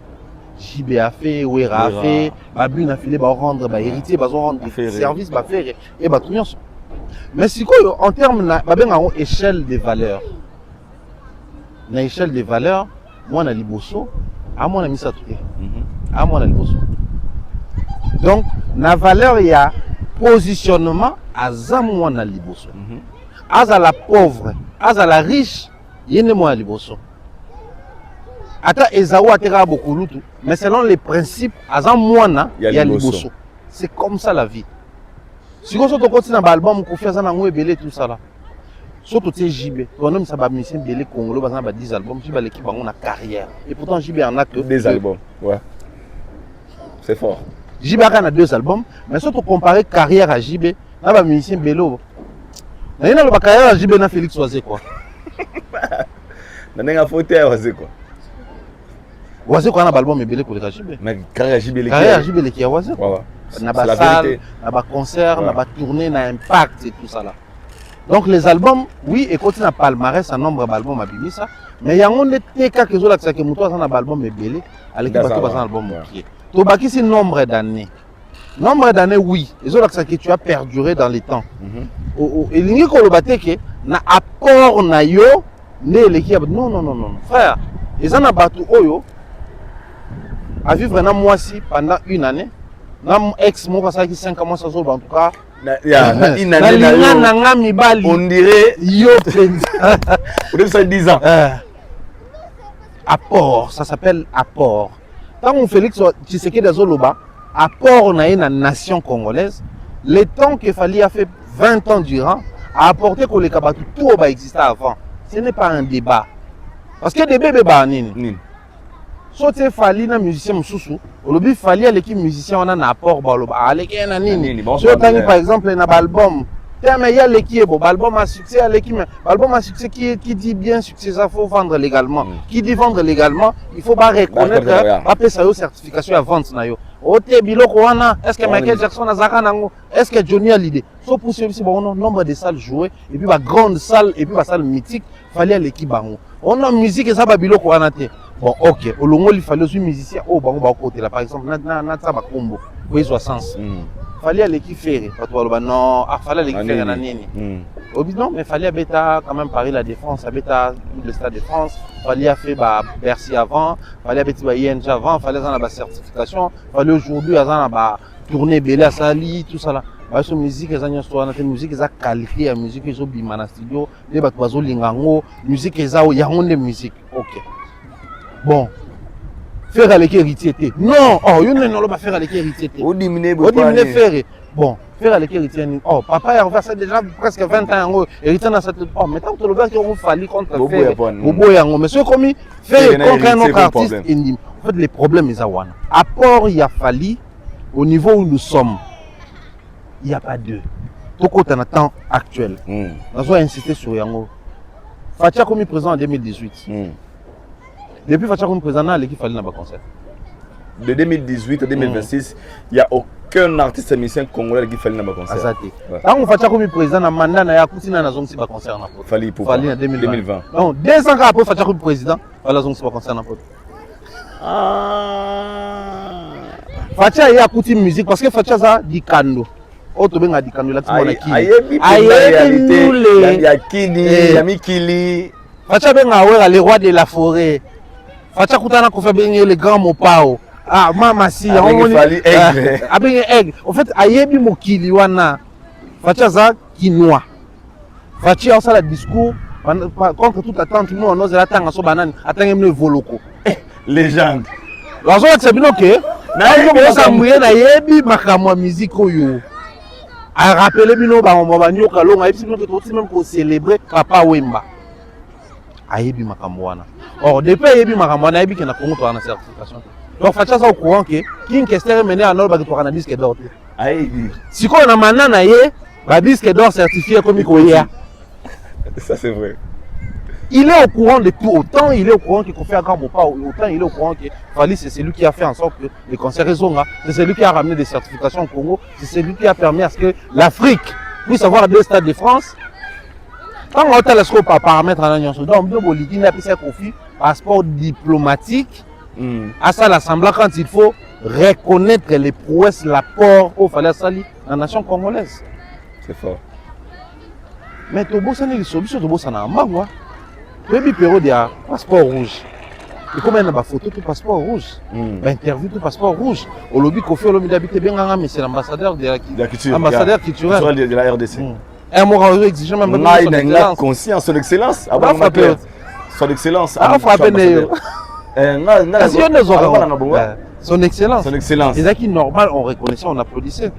JB a fait, Wera a fait, Babun a filé, rendre, héritier, rendre des services, faire et tout bien. Mais si en termes d'échelle des valeurs, dans l'échelle des valeurs, moi on a Liboso, à moi on a mis ça tout. À moi on a Liboso. Donc, la valeur il y a positionnement aza mwana liboso. Aza la pauvre, aza la riche, yene mwana liboso. Ata ezaou atera beaucoup lutu, mais selon les principes aza mwana ya liboso. C'est comme ça la vie. Si vous avez un album, vous avez un album, tout ça là. Surtout JB, on a un musicien belé congolais, on a 10 albums, JB l'équipe a une carrière. Et pourtant JB en a que des albums. Ouais. C'est fort. JB a 2 albums, mais surtout comparer carrière à JB, on a un musicien belé. Il y a une carrière à JB na Félix Oazé quoi. Il y a un fauteuil Oazé quoi. Oazé quoi un album belé pour les JB. Mais carrière JB l'équipe. Carrière JB l'équipe à Oazé. Ouais. Na ba salle, na ba concert, na ba tournée, na impact et tout ça là. Donc les albums, oui, et quand on a palmarès, un nombre d'albums à Bimisa, mais il y a des cas que je que muto un album est belé, à l'équipe bateau un album qui est. To baki c'est nombre d'années. Nombre d'années, oui, et je que tu as perduré dans les temps. Et l'ingi ko le baté que na apport na yo né l'équipe. Non, frère, ils en a battu oyo à vivre un mois-ci pendant une année. Nam ex moi ça qui 5 mois ça en tout cas. On dirait yo peut-être ça 10 ans. Apport, ça s'appelle apport. Tant on Félix Tshisekedi Zoloba, apport na une nation congolaise, le temps qu'il fallait a fait 20 ans durant a apporté que les Kabatu tout va exister avant. Ce n'est pas un débat. Parce que des bébés banini. Sauter fali na musicien mususu, olobi fali à l'équipe musicien on a un apport baloba. Aleki na nini. Sur par exemple na album. Mais il y a l'équipe, l'album a succès à l'équipe. L'album a succès qui dit bien succès, il faut vendre légalement. Qui dit vendre légalement, il faut pas reconnaître, après ça, certification à vente. Est-ce que Michael Jackson a Zakanango? Est-ce que Johnny a l'idée? Sauf pour ceux qui ont nombre de salles jouées, et puis la grande salle, et puis la salle mythique, il fallait à l'équipe. On a musique et ça va bilo quoi. Bon, ok, au long il fallait aussi musicien, oh, bah, côté là, par exemple, ça va combo, oui, 60. Fallait à l'équipe ferrée. Non, fallait à l'équipe ferrée. Non, mais fallait à quand même Paris la Défense, à le Stade de France, fallait à faire Bercy avant, fallait à ING avant, fallait à la certification, fallait aujourd'hui à tourner Bélé à Sali, tout ça là. Parce que la musique, la musique est qualifiée, la musique est bimana na studio, les batouazo lingango, musique est il y a une musique. Ok. Bon. Faire à l'équipe héritier. Non, oh, il ne va pas faire à l'équipe héritier. Au diminuer, faire. Bon, faire à l'équipe héritier. Oh, papa a versé déjà presque 20 ans. Héritier dans cette. Oh, mais tant que le gars qui a fallu contre faire. Bobo Yango. Mais ce comme faire contre un autre artiste. En fait, les problèmes, ils ont. Apport, il a fallu au niveau où nous sommes. Il n'y a pas d'eux. Tout côté en temps actuel. Nous avons insisté sur Yango. Fatia comme présent en 2018. Depuis Fatia comme président, l'équipe fallait dans le concert. De 2018 à 2026, il n'y a aucun artiste musicien congolais qui fallait dans le concert. Quand on Fatia comme président, le mandat n'a pas été dans le concert. Fallait pour 2020. Non, 2 ans après Fatia comme président, il fallait dans le concert. Fatia a écouté musique parce que Fatia a dit Kando. Auto benga di Kando là tu vois qui. Il y a Kini, il y a Mikili. Fatia benga les rois de la forêt. Fatia kutana ko faire les grands mopao. Ah mama si on fali aigle. Abenga aigle. En fait ayebi mokili wana. Fatia za kinois. Fatia ça le discours contre toute attente nous on ose la tanga so banane atanga mne voloko. Légende. Lazo c'est bien OK. Na yo ça mouye na yebi makamwa musique oyo. A rappeler bino ba mbanyo kalonga ebi bino que même pour célébrer Papa Wemba. Ayebi makambo wana. Or depuis ayebi makambo wana ayebi que na Congo to na certification. Donc Fatia ça au courant que King Kester mené à Nord ba to na disque d'or. Ayebi. Si ko na manana ye ba disque d'or certifié comme Ikoya. Ça c'est vrai. Il est au courant de tout. Autant il est au courant qu'il faut faire un grand pas, autant il est au courant que Fali c'est celui qui a fait en sorte que les concerts résonnent. C'est celui qui a ramené des certifications au Congo. C'est celui qui a permis à ce que l'Afrique puisse avoir 2 stades de France. Quand on a le paramètre à l'Union Soudan, on a appelé ça conflit, passeport diplomatique. À ça l'Assemblée quand il faut reconnaître les prouesses, l'apport au Fali Sali dans la nation congolaise. C'est fort. Mais Tobo ça n'est le solution, Tobo ça n'a pas. Depuis période, il y a passeport rouge. Et comme il y a photo, tout passeport rouge. Interview, tout passeport rouge. Au lobby, Kofi Olomide habite bien, mais c'est l'ambassadeur de la culture. Ambassadeur culturel de la RDC. Un mot exigeant même son excellence. Conscience, son excellence. Son excellence. Son excellence. Son excellence. C'est qui normal, on reconnaissait, on applaudissait.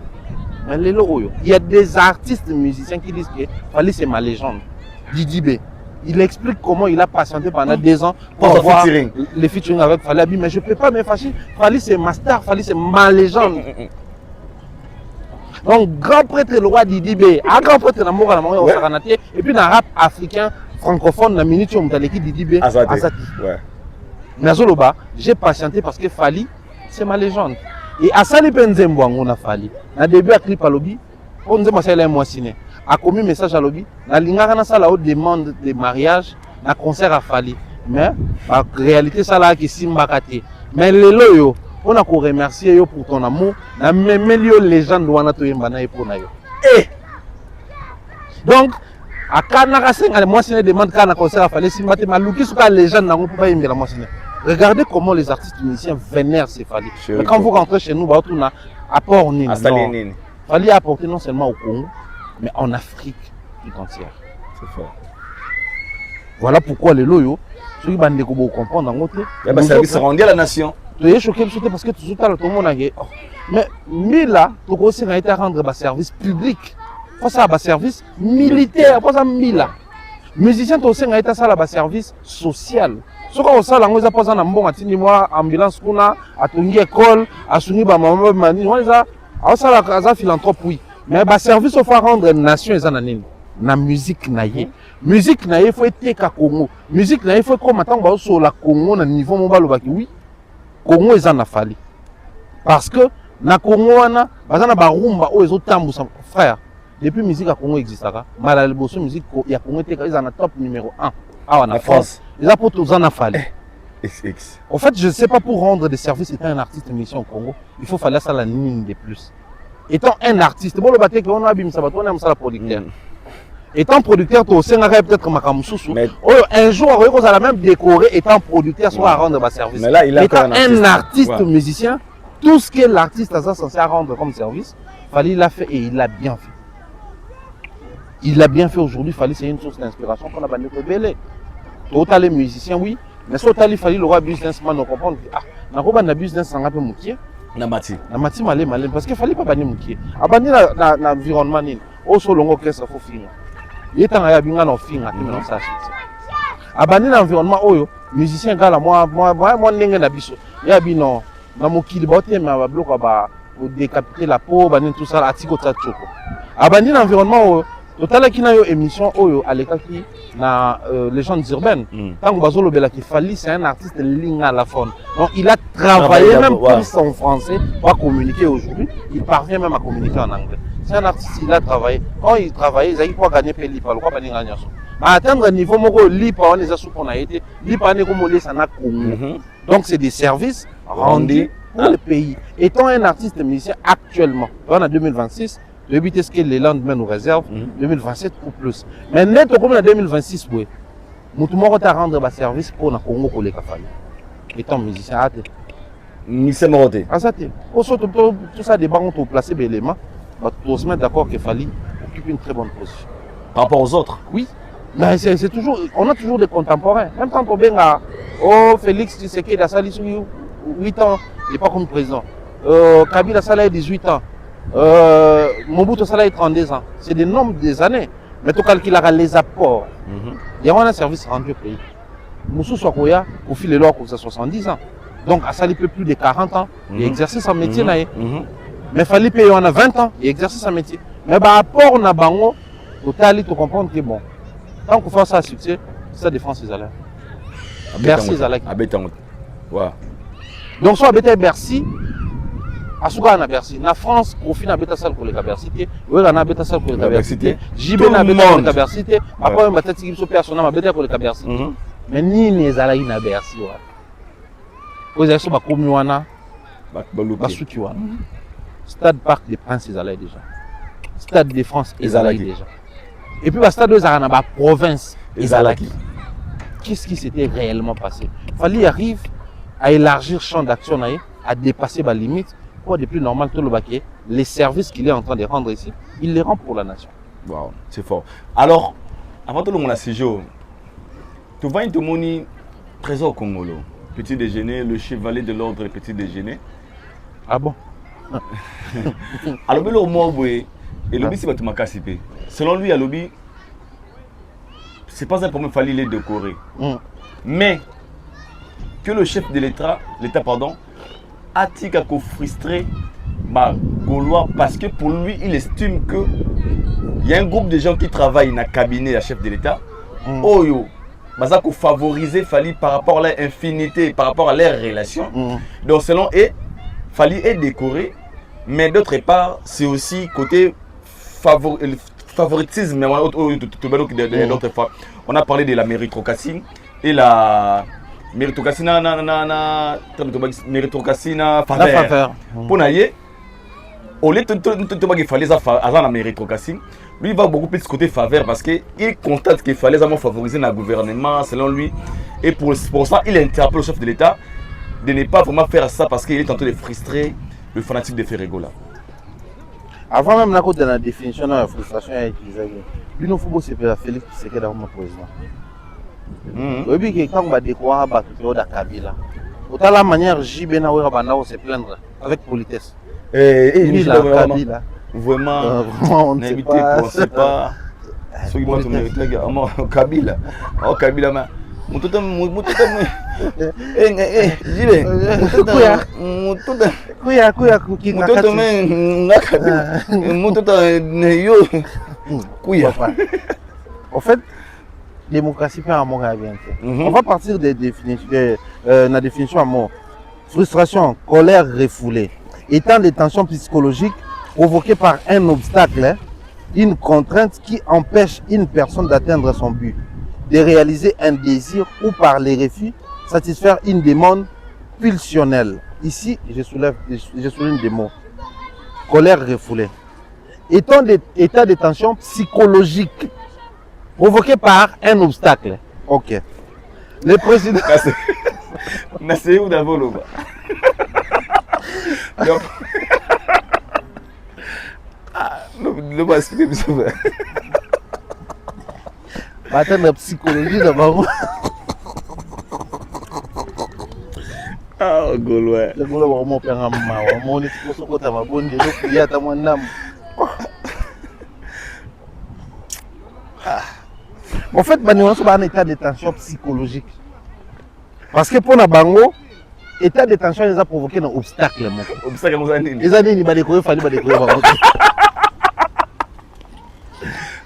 Mais les logos, il y a des artistes musiciens qui disent que Fally c'est ma légende. Didi B. Il explique comment il a patienté pendant 2 ans pour avoir les featuring avec Fally Abi. Mais je ne peux pas me fâcher. Fally c'est ma star, Fally c'est ma légende. Donc, grand prêtre le roi Didi B, un grand prêtre l'amour à la mort au Saranaté, et puis dans le rap africain francophone, dans la minute où on a l'équipe Didi B, Azati. Nazoloba, j'ai patienté parce que Fally c'est ma légende. Et à Sali Penzembo, on a Fally. Dans le début, à Clip à Lobby, on dit que c'est un mois ciné. A commis message à Lobby, na lingara ça la haute demande de mariage, na concert à Fally. Mais en réalité ça là qui simbakate. Mais les loyo, on a qu'on remercier yo pour ton amour, na même lieu légende wana to yembana et pour na yo. Et donc à Kanaka Senga moi c'est demande kana concert à Fally simbate maluki suka légende na ko pas yembela moi c'est. Regardez comment les artistes musiciens vénèrent ces Fally. Mais quand vous rentrez chez nous, on a apport Nini. Fally a apporté non seulement au Congo, mais en Afrique tout entière. C'est fort. Voilà pourquoi les loyaux, ceux qui vont comprendre en côté. Il y a un service rendu à la nation. Tu es choqué parce que tout le monde a gagné. Mais là, tu aussi a été à rendre un service public. Faut ça un service militaire, pas ça mila. Musicien tu aussi a été à un service social. Ce qu'on a là, on a pas un bon moi ambulance qu'on a atungi école, asuni ba maman mani, on a ça la philanthrope oui. Mais le service au faut rendre nation et zananine. Na musique naïe. Musique naïe faut être à Congo. Musique naïe faut comme attendre sur la Congo na niveau mobile oui. Congo est en Fally. Parce que na Congo wana bazana ba rumba o ezo tambusa frère. Depuis musique à Congo existera. Malal bosso musique ya Congo était en top numéro 1. Ah en France. Les apôtres aux en Fally. En fait, je ne sais pas pour rendre des services étant un artiste musicien au Congo, il faut faire ça la ligne de plus. Étant un artiste, bon le bateau qu'on a bim sabato, on aime ça la producteur. Étant producteur, tu sais peut-être Makamususu. Un jour, on va même décorer étant producteur, soit à rendre des services. Mais là, il a étant un artiste musicien, tout ce que l'artiste a censé rendre comme service, Fally l'a fait et il l'a bien fait. Il l'a bien fait aujourd'hui. Fally c'est une source d'inspiration qu'on a bandé au Belé. Total les musiciens, oui. Mais si il fallait le roi businessman, on comprend que ah, on a business en peu moukier. Namati malé parce qu'il fallait pas bannir moukier. Abandonner l'environnement nil. Au solongo qu'est-ce qu'il faut finir. Il est en train de bien en finir. Abandonner l'environnement oyo musicien gars moi n'engue na biso. Il y a bino na moukier boté mais bloc ba pour décapiter la peau, bannir tout ça atiko tchoko. Abandonner l'environnement oyo total qui na yo émission oyo à l'école qui na légendes urbaines. Tant que Bazolo Belaki Fally c'est un artiste ligne à la faune. Donc il a travaillé même plus en français pour communiquer aujourd'hui. Il parvient même à communiquer en anglais. C'est un artiste, il a travaillé. Quand il travaillait, il a pas gagné Pélipa, le quoi pas gagner ça. Mais atteindre un niveau moko lipa on les a sous qu'on a été lipa ne comme les sana Congo. Donc c'est des services rendus pour le pays. Étant un artiste musicien actuellement, on a 2026. Le but est-ce que les lendemains nous réservent 2027 ou plus. Mais net comme en 2026, oui. Nous devons rendre un service pour le Congo pour les Fally. Étant musicien, Michel Moroté. Tout ça, des bancs ont placé l'élément. Pour se mettre d'accord que Fally occupe une très bonne position. Par rapport aux autres? Oui. Mais c'est toujours, on a toujours des contemporains. Même quand on vient à Félix Tshisekedi a sali 8 ans, il n'est pas comme président. Kabila Sala a 18 ans. Mobutu Sala a 32 ans. C'est des nombres des années. Mais tu calcules les apports. Il y a un service rendu au pays. Moussou Sokoya, au fil de l'or, ça 70 ans. Donc, à Sali peut plus de 40 ans. Il exerce son métier. Mais Fally Paye, on a 20 ans. Il exerce son métier. Mais par rapport à Bango, total, tu comprends que bon. Tant qu'on fait ça à succès, ça défend ses alains. Bercy, les alains. Donc, soit à Bercy, à Souga, à Bercy. En France, au final, à Bercy, pour les capacités. Oui, on a Bercy pour les capacités. JB, on a Bercy pour les capacités. Après, on a Bercy pour les capacités. Mais ni les alains à Bercy. Vous avez ça, comme Wana, Basukiwana. Stade Parc des Princes, ils allaient déjà. Stade de France, ils allaient déjà. Et puis, le stade de la province, ils allaient. Qu'est-ce qui s'était réellement passé? Fali arrive à élargir le champ d'action, à dépasser ma limite. Quoi de plus normal que le baquet, les services qu'il est en train de rendre ici, il les rend pour la nation. Wow, c'est fort. Alors, avant tout le monde a séjour, tu vas te moni trésor Congolo, petit déjeuner, le chevalier de l'ordre et petit déjeuner. Ah bon? Alors, le mot et le lobby, c'est pas tout ma cassipé. Selon lui, le lobby, c'est pas un problème, fallait les décorer. Mais que le chef de l'État, a-t-il qu'à frustrer ma Gaulois parce que pour lui, il estime que il y a un groupe de gens qui travaillent dans le cabinet à chef de l'État. Oyo, ça qu'on favoriser Fali par rapport à leur infinité, par rapport à leurs relations. Donc selon eux, Fali est décoré, mais d'autre part, c'est aussi côté favoritisme. D'autres fois, on a parlé de la méritocratie et la méritocratie faveur. Pour naïe, au lieu de fallait la méritocratie, lui il va beaucoup plus côté faveur parce qu'il constate qu'il fallait favoriser le gouvernement selon lui. Et pour ça, il interpelle le chef de l'État de ne pas vraiment faire ça parce qu'il est en train de frustrer le fanatique de Ferrego là. Avant même de la définition de la frustration, lui non faut c'est Félix Tshisekedi comme président. Oui, que quand on va découvrir la Kabila, autant la manière JB na se plaindre avec politesse. Kabila. Vraiment, on ne sait pas. Ceux qui vont se mériter, Kabila. Oh, Kabila, mais. En fait, démocratie fait un mot à bien. On va partir des définitions, la définition à mot. Frustration, colère refoulée, étant des tensions psychologiques provoquées par un obstacle, une contrainte qui empêche une personne d'atteindre son but, de réaliser un désir ou par les refus, satisfaire une demande pulsionnelle. Ici, je souligne des mots. Colère refoulée. Étant des états de tension psychologique provoqué par un obstacle. Ok. Le président. C'est où d'abord là? Le bas expliquer ça. Attends, psychologie d'abord. Ah, Gaulois. Le Gaulois va mon père en main. Mon équipe se côté ma bonne de l'autre, il y a ta mon âme. En fait, nous sommes en état de tension psychologique. Parce que pour la bango, l'état de tension les a provoqué un obstacle. Obstacle, vous avez dit. Les années, il va découvrir, il fallait découvrir.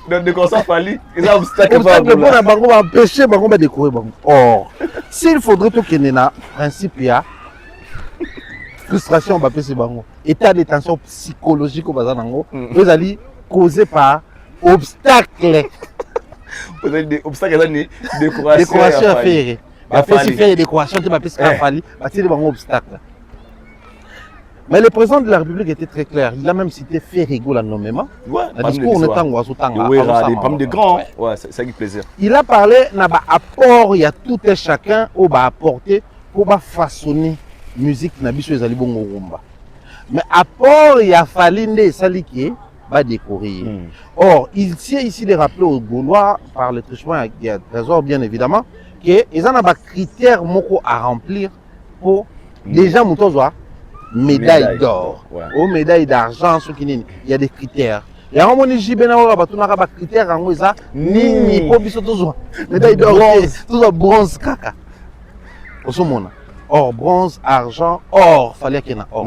Donc, de quoi ça fallait, il y a un obstacle. Obstacle pour la bango va empêcher bango de découvrir. Or, s'il faudrait tout qu'il y ait un principe, il y a frustration, on va appeler ce bango. État de tension psychologique au bazar bango, vous allez causer par obstacle. Vous avez des obstacles, décoration à faire. Après, si faire des décorations, tu vas plus qu'à Fali, c'est des obstacles. Mais le président de la République était très clair. Il a même cité Ferrego là nommément. Le discours on est en Ouazoutanga. Des pommes de grands. Ouais, c'est ça qui plaisir. Il a parlé d'un apport, il y a tout et chacun au va apporter pour façonner musique nabiso ezali bongo rumba. Mais apport il y a fallu des salikier va décorer. Or, il tient ici de rappeler aux Gaulois par le truchement il y a trésor bien évidemment que ils ont des critères moko à remplir pour déjà mutozoa médaille d'or ou médaille d'argent ce qui il y a des critères. Il y a un moment JB na waka batuna ka ba critères ngo eza nini po biso tozoa médaille d'or tout bronze kaka. Osomona. Or bronze, argent, or fallait qu'il y ait or.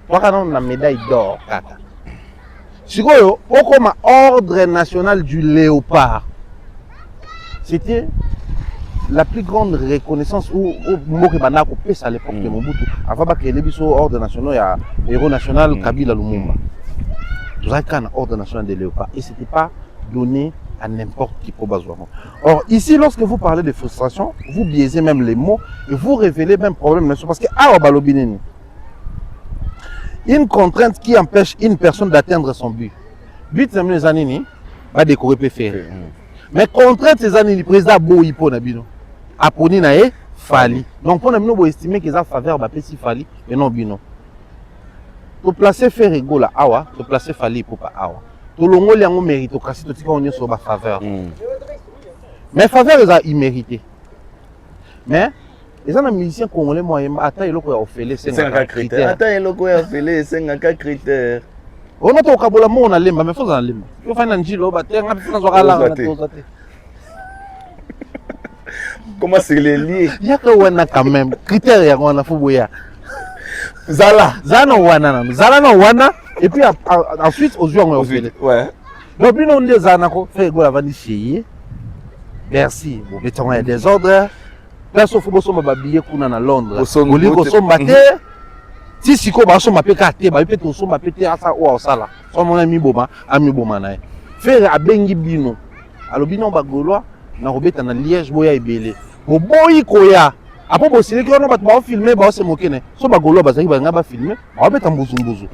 Toi quand on a médaille d'or kaka. Sikoyo okoma ordre national du léopard. C'était la plus grande reconnaissance où Mokebana a à l'époque de Mobutu. Avant que les biso ordre national, il y a héros national Kabila Lumumba. Tout ça, il y a un ordre national des léopards. Et ce n'était pas donné à n'importe qui probablement. Or, ici, lorsque vous parlez de frustration, vous biaisez même les mots et vous révélez même problème. Parce que, une contrainte qui empêche une personne d'atteindre son but. But, c'est les années, va décorer faire. Mais contrainte, ces années, le président Boyipo Nabino. Aponi nae Fali. Donc pour nous estimer qu'ils ont faveur ba pesi Fali mais non bino. To placer Ferrego là awa, to placer Fali pour pas awa. To longo li yango méritocratie to tika on sur ba faveur. Mais faveur ils a immérité. Mais les gens musiciens congolais moyen attends eloko ya ofele 5 critères. Attends eloko ya ofele 5 critères. On a tout kabola mo na lemba mais faut en lemba. Yo fa na njilo ba te nga fina zo kala na to zate. Comment c'est les liés? Il y a quand même critères ya on a fuboya. Zala no wana et puis ensuite aux jours on fait. Ouais. Donc nous on des zana ko fait go avant de chier. Merci. Bon mettons des ordres. Place au fubo so babiller kuna na Londres. Au liko so maté. Si siko ba so mapé kate ba pe to so mapé te asa o sala. So mon ami boma na. Faire abengi bino. Alors bino ba golois na robeta na Liège boya ebele. Bo boyi koya. Après bo sele ko na ba ba filmer ba se mokene. So ba golois ba zaki ba nga ba filmer. Ba beta mbuzumbuzu.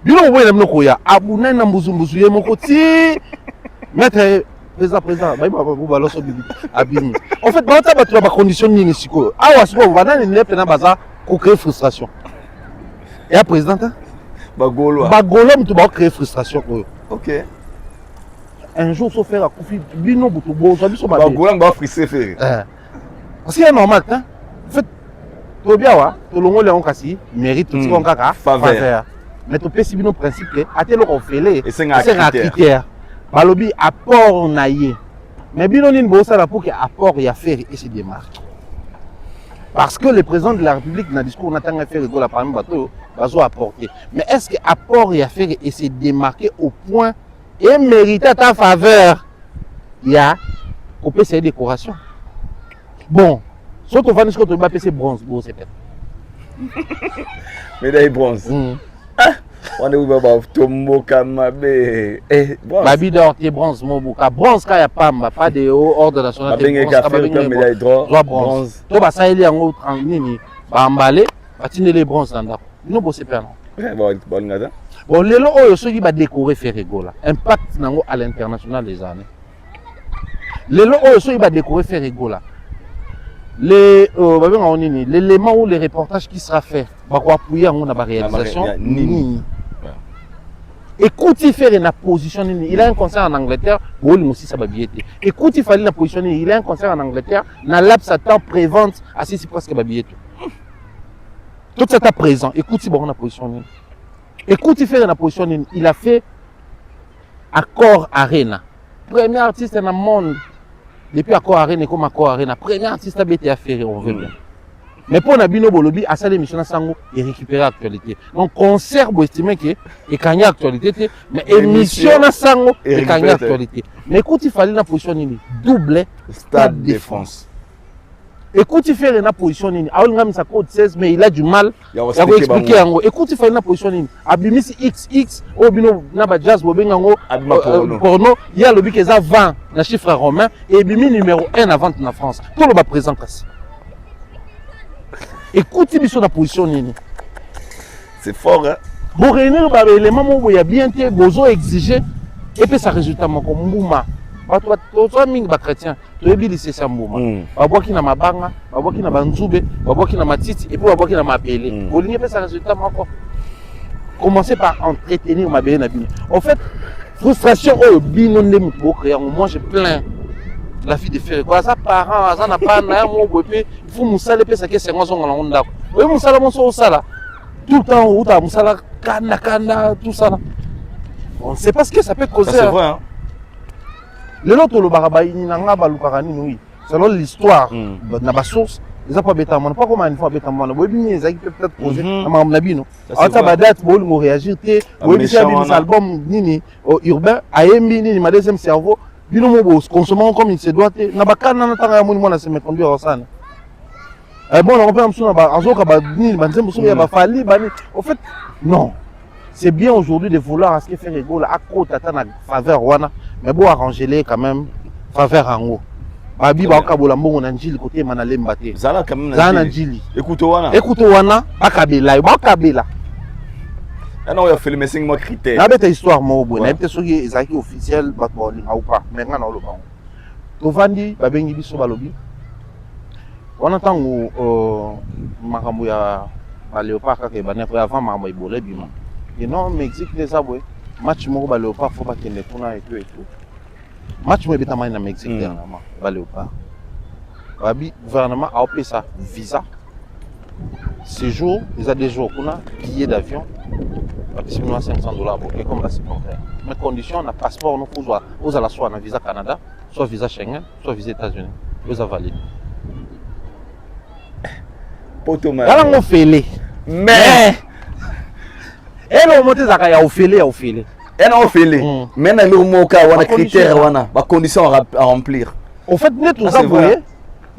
Bino boya na koya. Abuna na mbuzumbuzu ye moko ti. Maître présent ba ba loso bibi abini. En fait ba ta ba ba condition ni siko. Awa siko ba na ni na baza ko créer frustration. Et à président Bagolo mutu ba créer frustration. OK. Un jour so faire à Kofi bino butu bo so biso ba. Bagolo ba frustrer faire. Parce qu'il est normal hein. En fait to bien wa to longo le on kasi mérite tout on kaka faveur. Mais to pesi bino principe atelo ko fele. Et c'est un critère. Balobi apport na ye. Mais bino ni bo ça pour que apport ya faire et se démarque. Parce que le président de la République dans le discours on attend faire rigoler parmi bateau bazo apporter. Mais est-ce que apport ya faire et se démarquer au point et mériter ta faveur? Il y a coupé ses décorations. Bon, soit on va nous dire que c'est bronze, bon c'est peut-être. Médaille bronze. On est où baba tombo kamabe. Bronze. Babi d'or qui bronze mobuka. Bronze ka ya pamba, pas de ordre national. Médaille d'or. Bronze. To ba ça il y a un autre nini. Ba embalé, ba tinele bronze nda. Nous bo c'est pas non. Bon ngada. Bon lelo oyo soki ba décorer Ferrego là. Impact nango à l'international des années. Lelo oyo soki ba décorer Ferrego là. L'élément ou les reportages qui sera fait, bah quoi appuyer on a la réalisation. Écoute, il fait une position, il a un concert en Angleterre, il aussi ça va bien. Écoute, il fallait la position, il a un concert en Angleterre, n'a l'abs attend prévente, assez c'est presque va bien. Tout ça est présent. Écoute, il va la position. Écoute, il fait une position, il a fait Accord Arena, premier artiste dans le monde. Depuis Accord Arena comme Accord Arena, premier artiste a été affairé, on veut bien. Mais pour Nabino Bolobi, à ça l'émission à Sango, il récupère l'actualité. Donc concert, vous estimez que il gagne l'actualité, mais émission à Sango, il gagne l'actualité. Mais écoute, il fallait la position double Stade de France. Écoute, il fait la position il a code 16, mais il a du mal à vous expliquer. Écoute, il fait la position Abimis XX, Obino Naba Jazz, Bobengango, Porno, il y a le but qui a 20 le chiffre romain et Bimi numéro 1 à vente en France. Tout le bas présent. Écoute, il est sur la position. C'est fort, hein? Pour réunir les éléments où il y a bien été, besoin exigé, et puis ça résultat comme Mouma. Toi, ming ba chrétien, tu es bien c'est ça Mouma. Babwa qui na mabanga, babwa qui na banzube, babwa qui na matiti, et puis babwa qui na mabélé. Au lieu de ça résultat encore. Commencez par entretenir ma belle nabine. En fait, frustration au binon de mon créer. Moi, je plains la fille de faire quoi ça parent, ça n'a pas n'a mon bébé. Il faut moussala pe ça que c'est moi son on d'accord. Oui, moussala mon so sala. Tout le temps où ta moussala kana tout ça là. On ne sait pas ce que ça peut causer. C'est vrai. Hein? Le lot le barabaï ni nanga balukarani oui. Selon l'histoire, na ba source, ils ont pas bêta moi pas comment une fois bêta moi. Oui, bien ils peut-être poser na mam nabino. Ah ça ba date bol mo réagir té. Oui, bien un album nini urbain ayembi nini ma deuxième cerveau. Bino mo consommons comme il se doit té. Na ba kana na tanga mo na se me conduire au sana. Bon on peut amsuna ba azoka ba nini ba nzembo so ya ba fali ba ni. En fait non. C'est bien aujourd'hui de vouloir à ce que faire rigolo à côté à na faveur wana. Mais bon arranger quand même faveur en haut. Babi ba kabola mbongo na njili côté manalemba te. Zala quand même na njili. Écoute wana. Écoute wana bakabela, bakabela. Ah non, il a fait le messing moi critère. Na bête histoire mo bo, na bête soki ezaki officiel batoli ou pas. Mais ngana lo bango. To vandi babengi biso balobi. On entend makambo ya Léopard kaka ebane après avant makambo ebole bima. Et non Mexique les abwe match moko ba Léopard faut pas qu'il ne tourne et tout. Match mo ebeta na Mexique dernièrement ba Léopard. Babi gouvernement a opé ça visa. Séjour, ils ont des jours qu'on a billet d'avion. Maximum $500 pour que comme là c'est contraire. Mais condition on a passeport nous pour aux à la soit un visa Canada, soit visa Schengen, soit visa États-Unis. Vous avez validé. Là on fait les. Mais et le monter ça ya ofélé ya ofélé. Et non ofélé. Mais na le moka wana critère wana, ba condition à remplir. Au fait net tout ça voyez.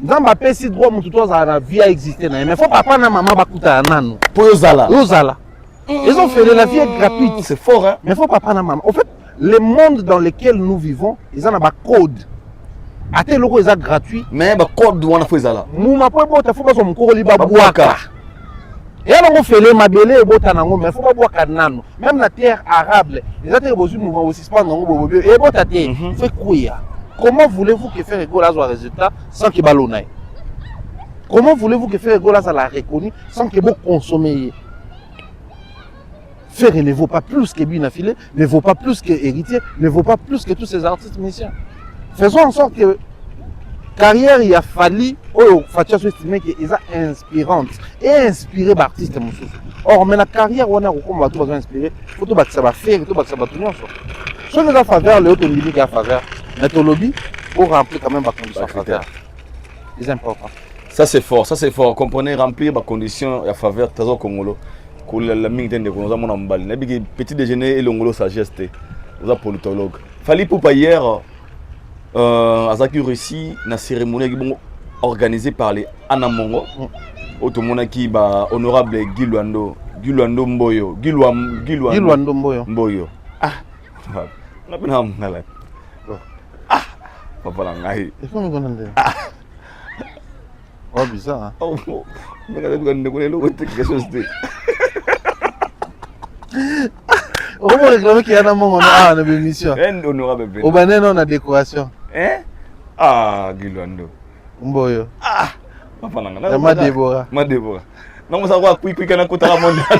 Dans ma PC droit mon tuto ça la vie a existé mais faut papa na maman ba kuta nanu. Pour Yozala. Ils ont fait la vie est gratuite. C'est fort hein. Mais faut papa na maman. En fait, le monde dans lequel nous vivons, ils ont un code. À tel logo ils sont gratuits. Mais ba code wana faut Yozala. Mouma po bota faut pas son koro liba boaka. Et alors on fait les mabélé et bota nango mais faut pas boaka nanu. Même la terre arabe, les autres besoin mouvement aussi pas nango bobo et bota terre. Fait courir. Comment voulez-vous que faire égal à résultat sans que ballonnaille? Comment voulez-vous que faire égal à la reconnu sans que vous consommiez? Faire ne vaut pas plus que Binafilé, ne vaut pas plus que Héritier, ne vaut pas plus que tous ces artistes musiciens. Faisons en sorte que carrière il a fallu, Fatia soit estimé qu'ils sont inspirantes et inspirées par artistes musiciens. Or, mais la carrière on a comment tout besoin inspiré, faut tout que ça va faire, tout que ça va tourner ensemble. Si on est à faveur, le haut limite à faveur, notre lobby pour remplir quand même ma condition à faveur. C'est important. Ça c'est fort, ça c'est fort. Comprenez remplir ma condition à faveur trésor congolo. La minute de nous avons en balle. Petit déjeuner et l'ongolo sagesse. Vous êtes politologue. Fali Poupa hier, Azaki Russie, la cérémonie organisée par les Anamongo. Automonaki ba honorable Guy Luando Mboyo. Guy Luando Mboyo. Ah, on a bien un ah, papa langai. Il faut me connaître. Oh bizarre. Oh, mais quand tu connais le quelque chose de. On va réclamer qu'il y a un moment on a une émission. Honorable. Au bané on a décoration. Hein? Ah, Guy Luando Mboyo. Ah, papa langai. Ma Déborah. Non, mais ça va puis quand on a mondial.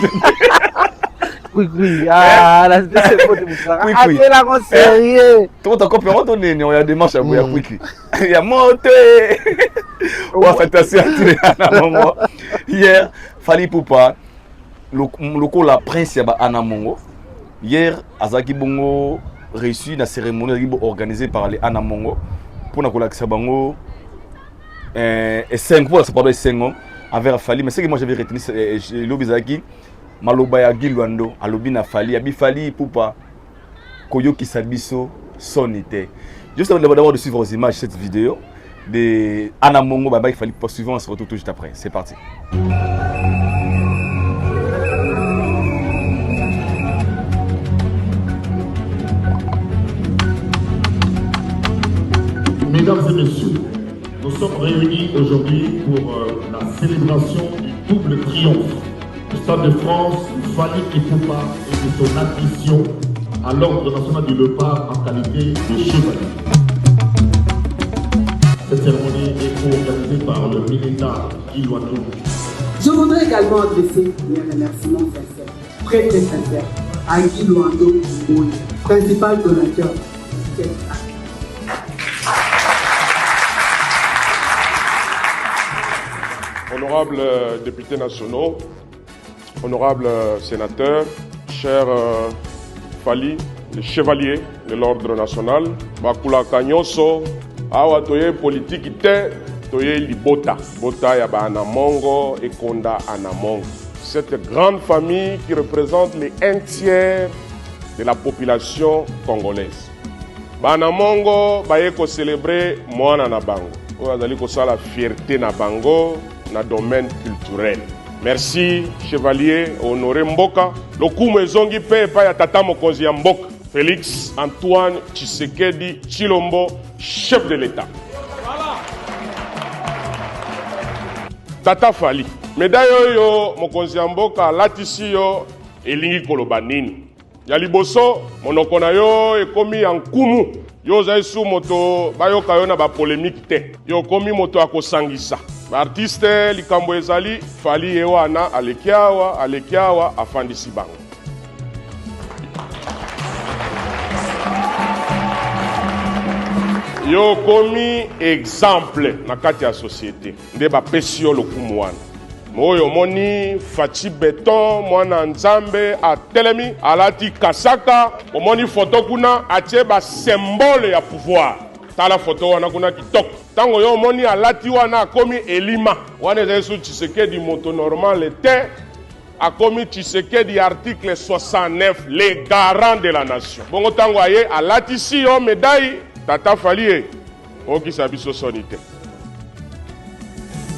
Oui. Ah, la c'est pour te montrer. Ah, c'est la grosse sérieux. Tout ta copie on donne, on y a des marches à bouillir quick. Il y a monté. On va faire tasser à Mongo. Hier, Fali Poupa, le la prince ya ba Anamongo. Hier, Azaki Bongo reçu la cérémonie organisée par les Anamongo pour na kolakisa bango et 5 pour ça parler 5 ans avec Fali, mais ce que moi j'avais retenu c'est l'obizaki maloba ya Guy Luando alobi na Fali abi Fali Poupa koyoki sabiso sonité. Juste avant d'abord de suivre aux images cette vidéo de Anamongo baba il fallait poursuivre, on se retrouve tout juste après. C'est parti. Mesdames et messieurs, nous sommes réunis aujourd'hui pour la célébration du double triomphe du Stade de France, Fali Poupa et de son admission à l'Ordre national du Léopard en qualité de chevalier. Cette cérémonie est organisée par le militaire Guy Luando. Je voudrais également adresser mes remerciements sincères, très sincères, à Guy Luando, principal donateur de cette acte. Honorables députés nationaux, honorables sénateurs, chers Fali, les chevaliers de l'ordre national, Bakula Kanyoso, Awa Toye politique te, Toye Libota, Bota Yaba Anamongo et Konda Anamongo. Cette grande famille qui représente les 1/3 de la population congolaise. Banamongo, Bayeko célébrer Moana Nabango. Oazali Kosala fierté Nabango. Dans le domaine culturel. Merci, chevalier, honoré Mboka. Le coup ezongi pe pa ya tata mokonzi ya Mboka. Félix Antoine Tshisekedi Tshilombo, chef de l'État. Voilà. Tata Fali. Médaille yo mokonzi ya Mboka latisi yo elingi koloba nini. Ya liboso monoko na yo ekomi ya nkumu. Yo zai su moto bayoka yo na ba polémique te. Yo komi moto akosangisa. artiste likambo ezali fali ewana alekiawa afandisi bango. Yo komi exemple na kati ya société nde bapesi yo lokumu wana. Moyo moni Fachi Beton mwana nzambe atelemi alati kasaka omoni photo kuna atie ba symbole ya pouvoir. Tala photo wana kuna kitoko. Tango yo moni alati wana akomi Elima. Wana ezali Tshisekedi moto normal te. Akomi Tshisekedi article 69 les garants de la nation. Bongo tango aye alati si yo médaille tata Falie. Oki sabiso sonite.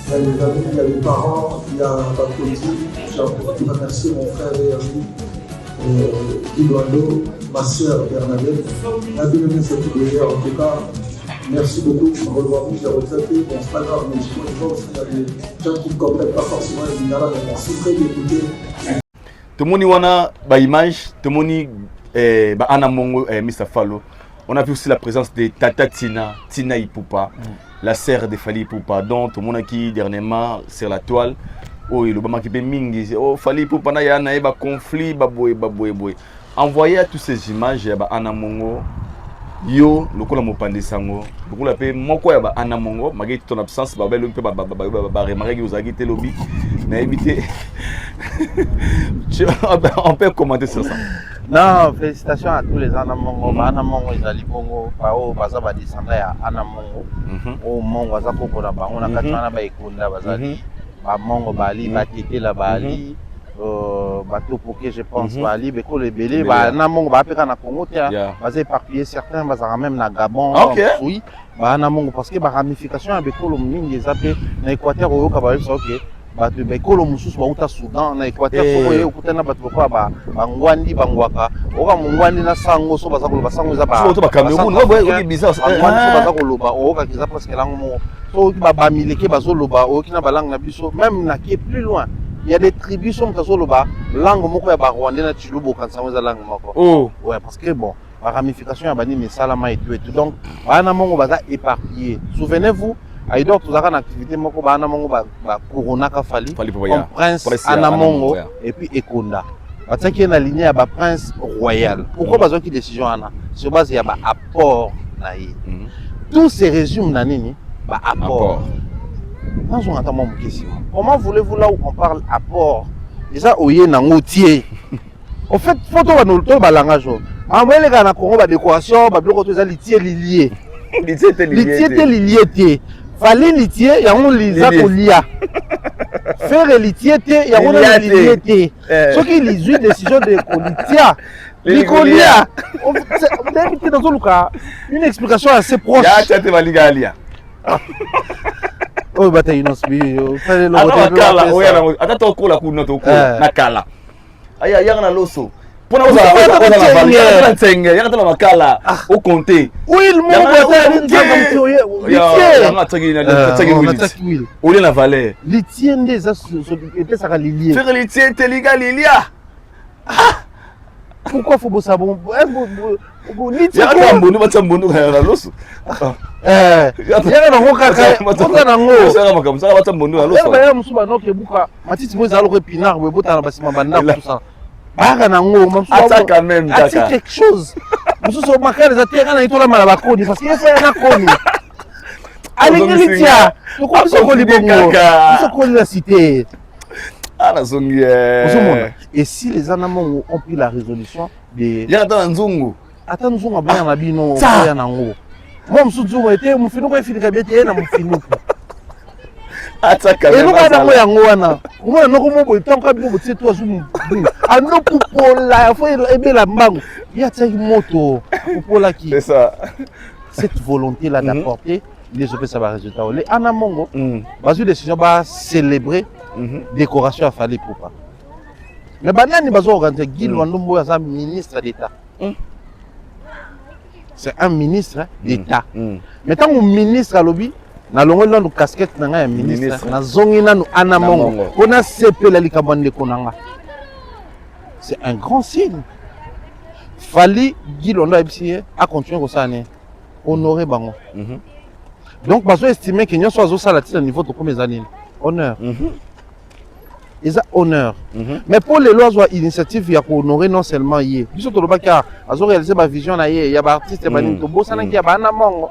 Il y a les amis, il y a les parents, il y a la politique. J'ai envie de remercier mon frère et ami Guy Loando, ma soeur Bernadette. On a bien aimé cette vidéo. En tout cas, merci beaucoup. On revoit vous, j'ai retraité. Bon, c'est pas grave, mais je vois aussi il y a des gens qui ne comprennent pas forcément les Lingala, mais merci très d'écouter. Tout le monde wana ba image, tout le monde ba Anna Mongo Mr Fallo. On a vu aussi la présence de Tata Tina Ipupa, la sœur de Fali Ipupa, dont tout le monde qui dernièrement sur la toile. Oh, le bama qui peut mingi, oh Fali Ipupa na ya na ba conflit, ba boy. Envoyez à toutes ces images ba Anna Mongo. Yo, le coup la mopande sango. Beaucoup la paix, mon quoi ba Anna Mongo, malgré ton absence, ba belle un peu ba remarquer que vous avez quitté lobby, mais évitez. On peut commenter sur ça. Non, félicitations à tous les Anamongo. Anamongo, ils allaient bongo. Pao, baza ba descendre à Anamongo. Au Mongo, baza koko la ba. On a quatre ans ba ekunda bazali. Ba Mongo bali, ba tete la bali. Bateau poké, je pense bali. Beko le belé. Ba Anamongo ba peka na Congo tia. Baza éparpillé certains, baza même na Gabon. Oui. Ba Anamongo parce que ba ramification à beko le mingi zape na Équateur au Kabaï, ok. Bato bekolo mususu bauta Soudan na Équateur soko ye okutana bato bakwa ba ngwandi bangwaka oka mungwandi na sango so baza koloba sango eza ba so to ba Cameroun no boy bizarre ngwandi so baza koloba oka kiza parce que lango mo so ba mileke bazo loba okina balangue na biso même na qui est plus loin il y a des tribus som kazo loba langue moko ya ba Rwandais na Chilubo kan sango eza langue moko oh ouais parce que bon la ramification ya bani mesalama et tout donc bana mongo baza éparpillé souvenez-vous Aïdor, tout ça, une activité, moko ba Anamongo ba Corona ka Fali, comme prince Anamongo et puis Ekonda. Parce qu'il y a une lignée à ba prince royal. Pourquoi besoin qui décision ana? Sur base il y a ba apport naïe. Tout se résume na nini? Ba apport. Quand on entend mon question, comment voulez-vous là où on parle apport? Déjà oye na ngotier. En fait, photo ba no to ba langage. Envoyer les gars na Congo ba décoration, ba biloko to za litier lilier. Litier lilier. Fallait litier, y a un lisa kolia. Faire litier, y a un litier. Ce qui les une décision de colitia. Licolia. On a évité dans le cas une explication assez proche. Oh, bah, t'as une inspiration. Fallait le regarder. Attends, on la coupe, na kala. Aya, y a un loso. Pour nous, on a la makala au comté. Oui, le monde est la valeur. L'Étienne des était ça lilier. Faire l'Étienne, t'es liga lilia. Pourquoi faut bosser bon? Il y a un bon nous, bon nous, la loso. Il y a un bon caca. On a un mot. Ça va comme ça, va bon nous la loso. Il y a un moussa non qui bouka. Matisse moi zalo repinard, we bota na basima banda tout ça. Baka nango mamso quand même c'est quelque chose. Mususu makala za terra na itola mala bakoni parce que ça na koni. Alingelitia. Pourquoi ça koli bongo? Ça koli la cité. Ah la zongi. Et si les Anamongo ont pris la résolution de Yata nzungu. Ata nzungu abana na bino ya nango. Moi musuzu était mufino kwa filika bete na mufino. Et nous avons un wana. Nous avons un temps quand nous sommes tous à nous pour la fois aimer la mangue. Il y a cette moto pour la qui. C'est ça. Cette volonté là d'apporter les opérations résultats. Les Anamongo, basé décision va célébrer décoration à Fali Ipupa. Mais banani bazo organiser Guy Loando est un ministre d'État. C'est un ministre d'État. Mais tant que ministre à lobby na longo na casquette na nga ministre na zongi na Anamongo on a sepela likabande konanga c'est un grand signe Fali Guy Loando a continué comme ça honorer bango Donc, parce que estimer que nous sommes à la niveau de combien d'années. Honneur. Ils ont honneur. Mais pour les lois, il y a initiative, il y a honorer non seulement hier. Ils sont au bas car ils ont réalisé ma vision là hier. Il y a des artistes, il y a des tombos, ça n'a qui a pas un amont.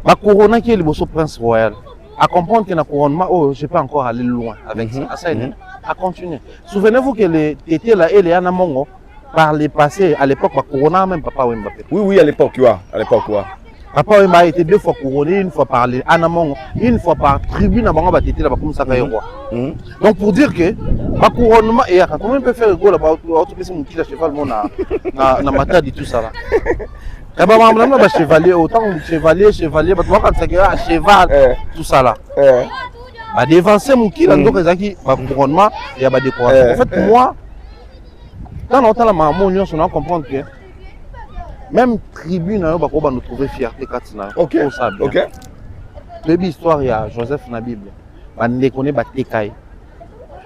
Ma couronne qui est le beau prince royal. À comprendre que la couronnement, oh, je peux encore aller loin avec ça. À continuer. Souvenez-vous que les tétés là et les anamongo par les passés à l'époque, ma couronne même papa Mbappé. Oui, à l'époque, à l'époque, Papa Wemba a été 2 fois couronné, une fois par les Anamongo, une fois par tribune à Banga Tété là comme ça roi. Donc pour dire que ma couronnement et comment on peut faire le goal là-bas, autre que c'est mon petit cheval mon na mata de tout ça là. Eh ben maman là chevalier autant chevalier bah toi quand ça que cheval tout ça là. Bah dévancer mon qui là donc ezaki ma couronnement et ya ba décoration. En fait moi dans longtemps la maman on a comprendre que même tribune, on va nous trouver fierté Katina. Ok. Le histoire, il y a Joseph dans la Bible. On ne connaît pas Tekai.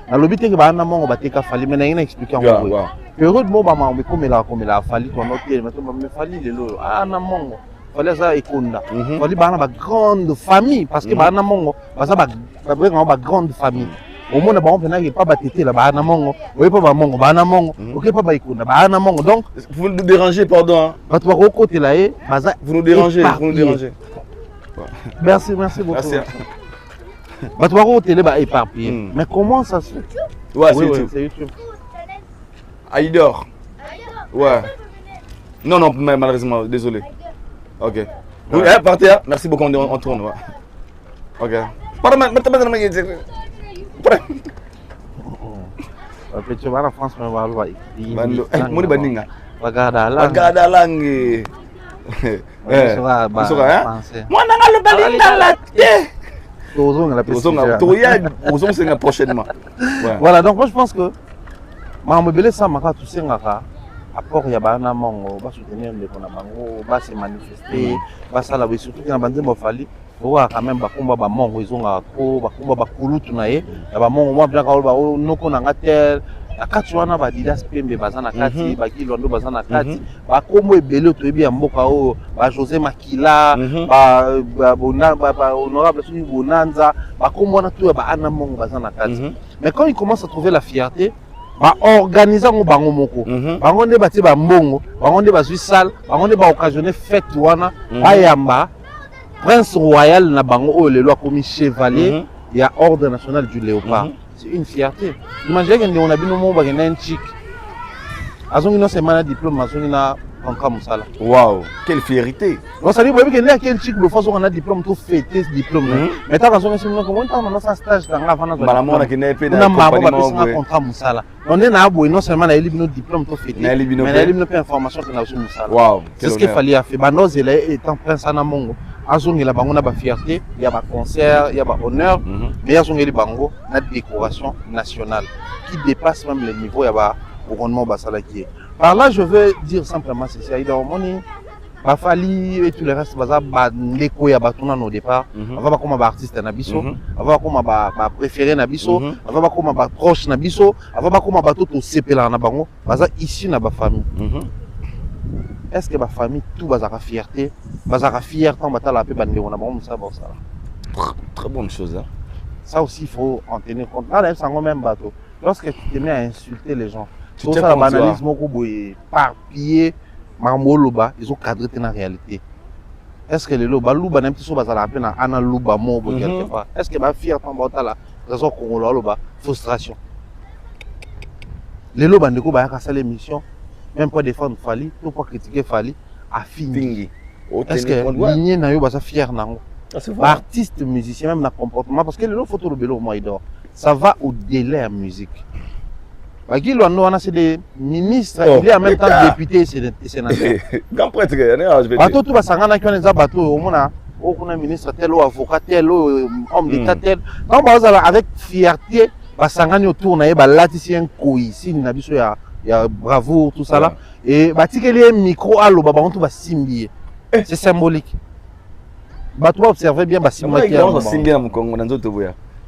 Dans le but, il y a un moment où Teka fallu, mais il y a expliqué en gros. Heureux de moi, comme il a fallu ton autre, mais il fallait les lots. Ah, non, il fallait ça et Konda. Il fallait une grande famille, parce que un moment, ça va une grande famille. Au moins, on n'a pas battu là, bah mongo, oui pas mongo, bah mongo, ok pas baïkouna, bah mongo. Donc, vous nous dérangez, pardon. Bah tu vas au côté là, vous nous dérangez, vous nous dérangez. Merci beaucoup. Merci. Bah tu vas au télé, bah éparpillé. Mais comment ça se fait? Ouais, c'est YouTube. Aïdor. Ouais. Non, malheureusement, désolé. Ok. Oui, partez, merci beaucoup, on tourne. Ok. Pardon, tu vas en France, mais on va Moni baninga. Bagada langue. Prochainement. Voilà, donc moi je pense que Mamobele Samaka, tout ça, apport Yabana Mongo, va soutenir les Konabango, va se manifester, va s'alaver, surtout qu'il y a un bandit Mofali. Quand même bakumba ba mongo izonga ko bakumba bakulutu na ye ya ba mongo mwa bien ka ba noko na ngatel akati wana ba didas pembe bazana kati ba kilondo bazana kati ba kombo ebele to ebi ya mboka o ba José Makila ba honorable Suni Bonanza ba kombo na tout ba ana mongo bazana kati. Mais quand il commence à trouver la fierté ba organiser ngo bango moko bango nde bati ba mbongo bango nde bazui salle bango nde ba occasionner fête wana ayamba Prince royal na bango le loi comme chevalier, il y a ordre national du léopard. C'est une fierté. Imaginez qu'on a bien au monde un chic. Azongi non c'est un diplôme, azongi na Kanka Moussala. Waouh, quelle fierté. Non ça dit que qu'il y a quel chic le fois on a diplôme tout fêter ce diplôme. Mais t'as azongi c'est comment on a un stage dans la vana. Malamona qui n'est pas dans le Kanka Moussala. On est na abo non seulement na éliminé diplôme tout fêter, mais na éliminé pas information que na aussi Moussala. Waouh. C'est ce qu'il fallait faire. Banoz il est étant prince Anamongo. Azongi la bango na ba fierté, il y a ba concert, il y a ba honneur, mais azongi les bango na décoration nationale qui dépasse même les niveaux, il y a ba couronnement basala qui est. Par là je veux dire simplement c'est Aïda Omoni, ba Fali et tout le reste baza ba ndeko ya batuna au départ, avant ba comme ba artiste na biso, avant comme ba préféré na biso, avant comme ba proche na biso, avant comme ba tout sepela na bango, baza ici na ba famille. Est-ce que ma famille tout bazara fierté, bazara fier tant batala la paix bandé on a bon ça bon ça. Très bonne chose hein. Ça aussi il faut en tenir compte. Là même ça même bateau. Lorsque tu te mets à insulter les gens, tout ça la banalisme moko boye parpillé mamoloba, ils ont cadré la réalité. Est-ce que les loba luba même si so bazala peine ana luba mo bo quelque part. Est-ce que ma fier tant batala raison congolais loba frustration. Les loba ndeko ba ka l'émission. Même pas défendre Fali, tout pas critiquer Fali, à finir. Est-ce que l'igné n'a eu pas fier nango? Artiste, musicien, même dans le comportement, parce que le photo le bélo moi il dort. Ça va au-delà de la musique. Qui l'on a c'est des ministres, il est en même temps député et sénateur. Grand prêtre, je vais dire. Tout va s'en qui on les a bateaux, au moins on a ministre tel ou avocat tel ou homme d'état tel. Donc avec fierté, va s'en autour na ba laticien koi, si na biso ya il y a bravoure tout ça là et bah tu les micro allo bah on tout va simbier c'est symbolique bah tu vas observer bien bah symbolique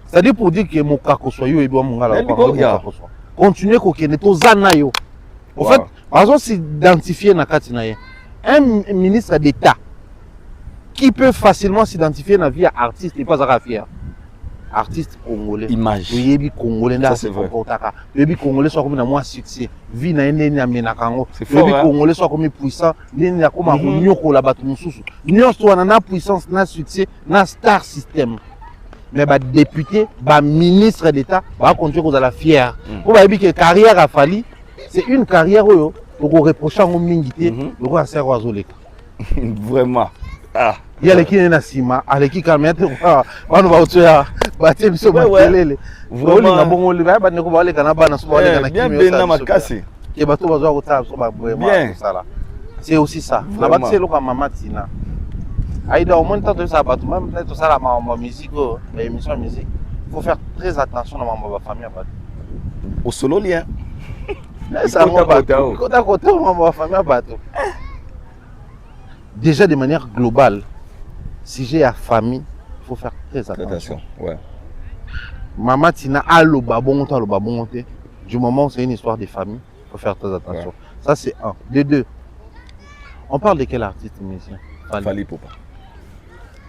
c'est-à-dire pour dire que mon kako soit yo et bon mon gars continuer kokene to zana yo en fait par exemple s'identifier na katina un ministre d'état qui peut facilement s'identifier dans la vie à artiste et pas à fier. Artiste congolais. Image. Oui, congolais. Ça, c'est vrai. Oui, congolais soit comme un succès. Vie n'a rien c'est fort. Oui, congolais soit comme puissant. N'a comme un nyoko là-bas tout sous. Nous on a puissance, na succès, na star system. Mais bah député, bah ministre d'État, bah continuer qu'on a la fière. Pour bah que carrière a fallu, c'est une carrière où on reproche à mon mingité, le roi sert aux oleka. Vraiment. Ah. Il y a les qui na sima, avec qui quand même on va au tuer, bah tu sais bah télé. Vraiment. Na bon le bah ne ko ba le kana ba na so ba le kana bien bien na makasi. Ke bato ba zo ko tsa so ba vraiment ça là. C'est aussi ça. Na ba c'est le comme maman Tina. Aïda, au moins, tant que ça, même peut-être ça, la musique, l'émission musique, il faut faire très attention à ma famille. Au solo lien. Ça m'a famille. Déjà, de manière globale, si j'ai la famille, il faut faire très attention. Ouais. Maman Tina a le babon, du moment où c'est une histoire de famille, il faut faire très attention. Ouais. Ça, c'est un. De deux, on parle de quel artiste musicien? Fally Ipupa.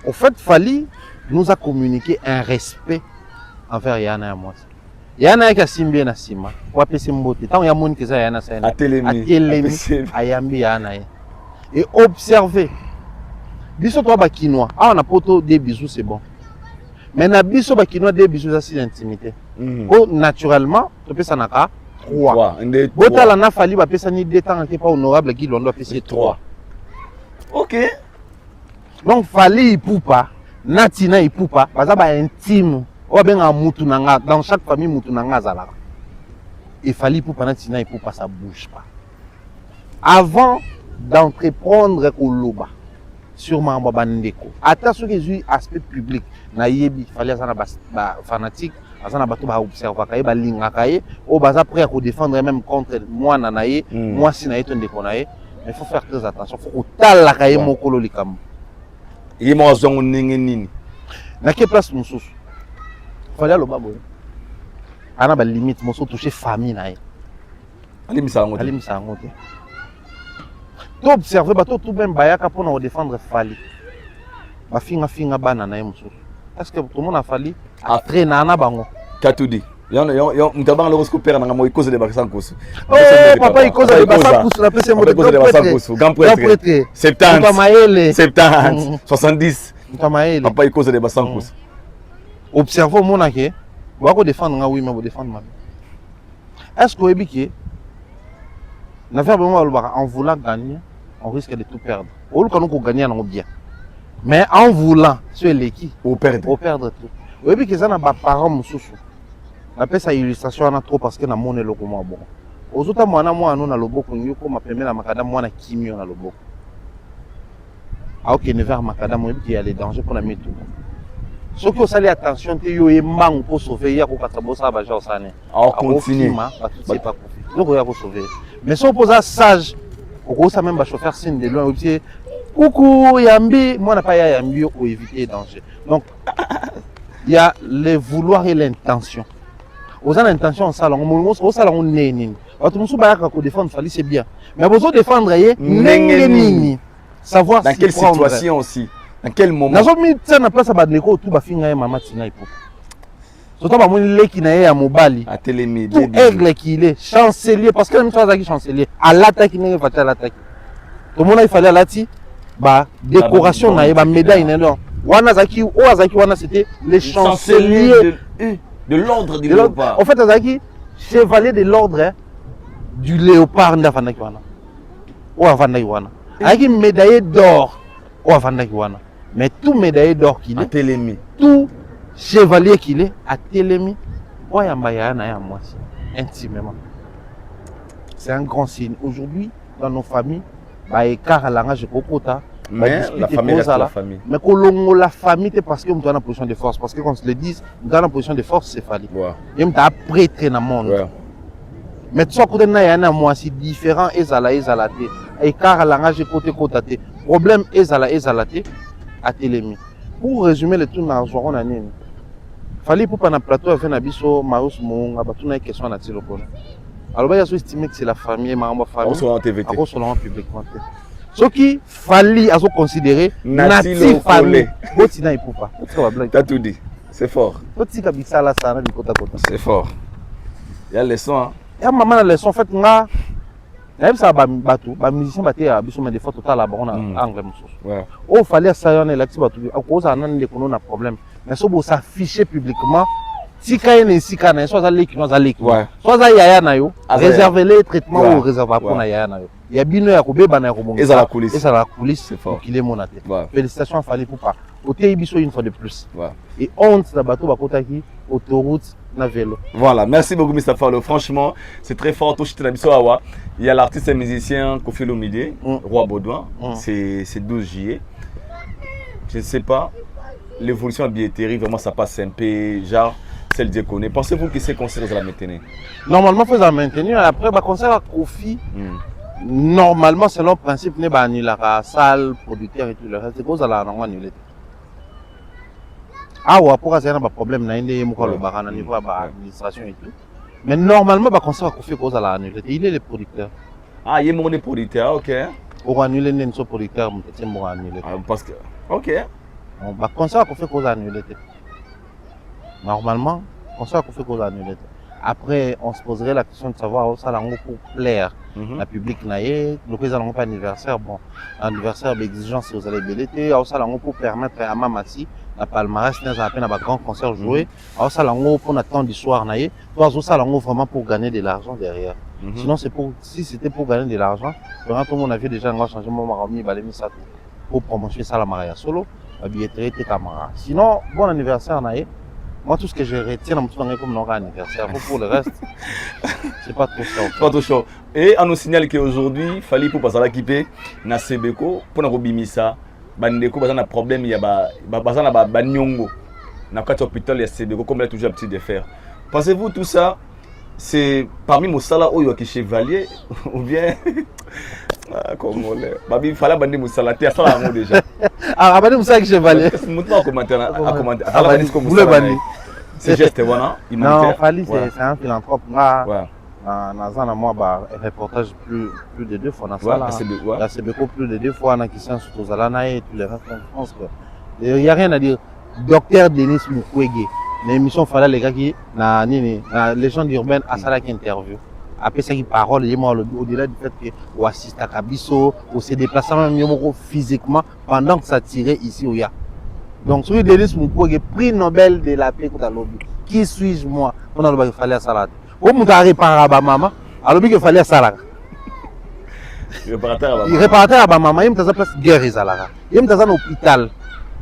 Au fait, Fally nous a communiqué un respect envers Yana et moi. Yana qui a simbi na sima, ou appeler Simbote. Tant il y a monde qui a Yana ça. Atelemi, ayambi Yana. Et observer. Biso toi bakinois. Ah on a poto des bisous c'est bon. Mais na biso bakinois des bisous ça c'est l'intimité. Oh naturellement, tu peux ça naka 3. Bota la na Fally ba pesa ni 2 temps qui pas honorable qui l'on doit passer 3. OK. Donc Fally Ipupa, Natina Ipupa, baza ba intime. O benga mutu nanga dans chaque famille mutu nanga zala. Et Fally Ipupa Natina Ipupa ça bouge pas. Avant d'entreprendre Koloba sur Mamba Ndeko. Attention que j'ai aspect public na yebi Fally azana ba fanatique, azana bato ba observer kaye ba linga kaye, o baza prêt à défendre même contre moi nanaye, moi si na yeto ndeko naye. Mais il faut faire très attention, il faut tala kaye mokolo likam. Il y a un nini. Na quelle place mon sous? Fallait le babo. Ana ba limite mon sous toucher famille naye. Alim sangote. Alim sangote. Tu observes ba tout même bayaka pour nous défendre Fally. Ba finga bana naye mon sous. Est-ce que tout le monde a Fally après nana bango? T'as tout dit. Mtabanga le rosco père nanga mo cause de basan kusu. Oh papa il cause de basan kusu la pese mo de basan kusu. Grand prêtre. 70. 70. 70. Papa il cause de basan kusu. Observons mon aké. Bako défendre nga oui mais vous défendre ma. Est-ce que ebiki na faire en voulant gagner, on risque de tout perdre. Au lieu qu'on gagner on bien. Mais en voulant sur l'équipe, on perdre tout. Ebiki ça na ba parents mususu. Après sa illustration on a trop parce que na mone loko mo bon. Ozuta mwana mwana na loboko nyoko mapembe na makadam mwana kimio na loboko. Ah OK ne vers makadam il y a les dangers pour la mettre. Ce que ça les attention te yo emang pour sauver ya ko katabosa ba ja osane. On continue. C'est pas profit. Donc on va sauver. Mais si on pose sage au ça même ba chauffeur signe de loin objet. Coucou yambi, moi n'a pas yambi pour éviter les dangers. Donc il y a le vouloir et l'intention. Aux intentions salon au salon neni watu musu bayaka ko défendre Fally c'est bien mais besoin défendre neni savoir dans quelle situation aussi dans quel moment nazo mi tsana place ba ndeko tout ba finga ya mama Tina Ipupa surtout ba moni leki na ya mobali à télémé tout aigle qu'il est chancelier parce que même toi zaki chancelier à l'attaque ne va pas l'attaque tout monde il fallait lati ba décoration na ba médaille na non wana zaki o azaki wana c'était les chanceliers de l'ordre du léopard. En fait, Azaki, chevalier de l'ordre du léopard Ndafanakiwana. Ou Avanakiwana. Avec une médaille d'or. Ou Avanakiwana. Mais tout médaille d'or qu'il est. Télémi. Tout chevalier qu'il est. À Télémi. Ou Yambayana et moi. Intimement. C'est un grand signe. Aujourd'hui, dans nos familles, bah, écart à langage Kokota. Mais la famille reste la famille. Mais la famille, c'est parce que nous sommes en position de force. Parce que quand on se le dit, nous sommes en position de force, c'est Fally. Et nous sommes prêtres dans le monde. Mais tout ça, quand on a moi, c'est différent. Et car à langage côté côté. Problème est à Télémi. Pour résumer le tout, on a dit Fally pour un plateau avec un abisso, Maros Moung, abattu une question à Tilopon. Alors, il y a estimé que c'est la famille, ma famille. On se rend en TVT. On se rend publiquement. Ce qui fallait à se considérer natif famille. Botina et Poupa. T'as tout dit. C'est fort. C'est fort. Il y a les leçons. Hein. Il y a maman la leçon. En fait, nga. Ça va bateau. Les musiciens battaient à bisous mais des fois total là on a anglais monsieur. Oh fallait ça y en est là qui bateau. À cause à nan on a problème. Mais ça beau s'afficher publiquement. Si quand il si quand soit ça l'équipe soit ça l'équipe. Soit ça yaya na yo. Réserver les traitements ou réserver pour na yaya na yo. Il y a bino ya kobe bana ya kobonga. Et ça la coulisse. Et ça la coulisse. C'est fort. Qu'il est mon tête. Félicitations à Fally Poupa. Au Tébiso une fois de plus. Et honte la bateau bakotaki autoroute na vélo. Voilà, merci beaucoup Mr. Fallo. Franchement, c'est très fort. Il y a l'artiste et musicien Kofi Olomide, Roi Baudouin. C'est 12 juillet. Je ne sais pas, l'évolution de la billetterie, vraiment ça passe un peu, genre, c'est le déconné. Pensez-vous que ces concerts vous allez maintenir? Normalement, vous allez maintenir. Après, le concert à Kofi, normalement, selon le principe, il y a la salle, producteur et tout le reste. C'est quoi vous allez annuler? Ah ouais, pour ça, il y a un problème, il y a un niveau de l'administration et tout. Mais normalement, le concert à Kofi, vous allez annuler. Il est le producteur. Ah, il est mon producteur, ok. Pour annuler les producteurs, c'est pour annuler. Parce que, ok. Le concert à Kofi, vous allez annuler. Normalement, le concert à Kofi, vous allez annuler. Après, on se poserait la question de savoir où ça va pour plaire. La public naïe, le président n'a pas anniversaire. Bon, anniversaire d'exigence, si vous allez belleter. Où ça va pour permettre à Mamasi, la palmarès, n'a à peine un grand concert joué. Où ça va pour attendre du soir naïe. Toi, ça va vraiment pour gagner de l'argent derrière. Sinon, c'est pour, si c'était pour gagner de l'argent, tout le monde avait déjà changé mon marami, ça pour promotionner ça la mariage solo, la billetterie était camarade. Sinon, bon anniversaire naïe. Moi, tout ce que je retiens dans mon comme mon anniversaire, pour le reste, c'est pas trop chaud. Pas trop chaud. Et on nous signale qu'aujourd'hui, Fally Poupa passer à l'équipe, na Sebeko, pour nous rebimisa, bandeko, parce qu'on a problème, il y a banyongo. Na quatre hôpital, il y a Sebeko, comme il y a toujours un petit défaire. Pensez-vous tout ça, c'est parmi Moussala ou Yoki Chevalier, ou bien. Congolais. Babi, il fallait bandi Moussala, tu as ça là déjà. Ah, bandi Moussala Chevalier. Maintenant, on commenter. C'est juste voilà. Non, Fally, c'est un philanthrope. Nazana moi reportage plus de 2 fois dans ça là. C'est beaucoup plus de 2 fois dans qui sont surtout Zalana et tous les restes en France. Il n'y a rien à dire. Docteur Denis Mukwege, l'émission Falla les gars qui na légende urbaine à ça là qui interview. Après ça qui parole au-delà du fait que ou assiste à Kabiso ou se déplacer même physiquement pendant que ça tirait ici où il y a. Donc celui Denis Mukwege prix Nobel de la paix contre l'obus. Qui suis-je moi? On a le fallait ça là. Comme on a réparé à maman, alors qu'il fallait ça là. Il réparateur à maman, il y a une place guerre il y a un hôpital.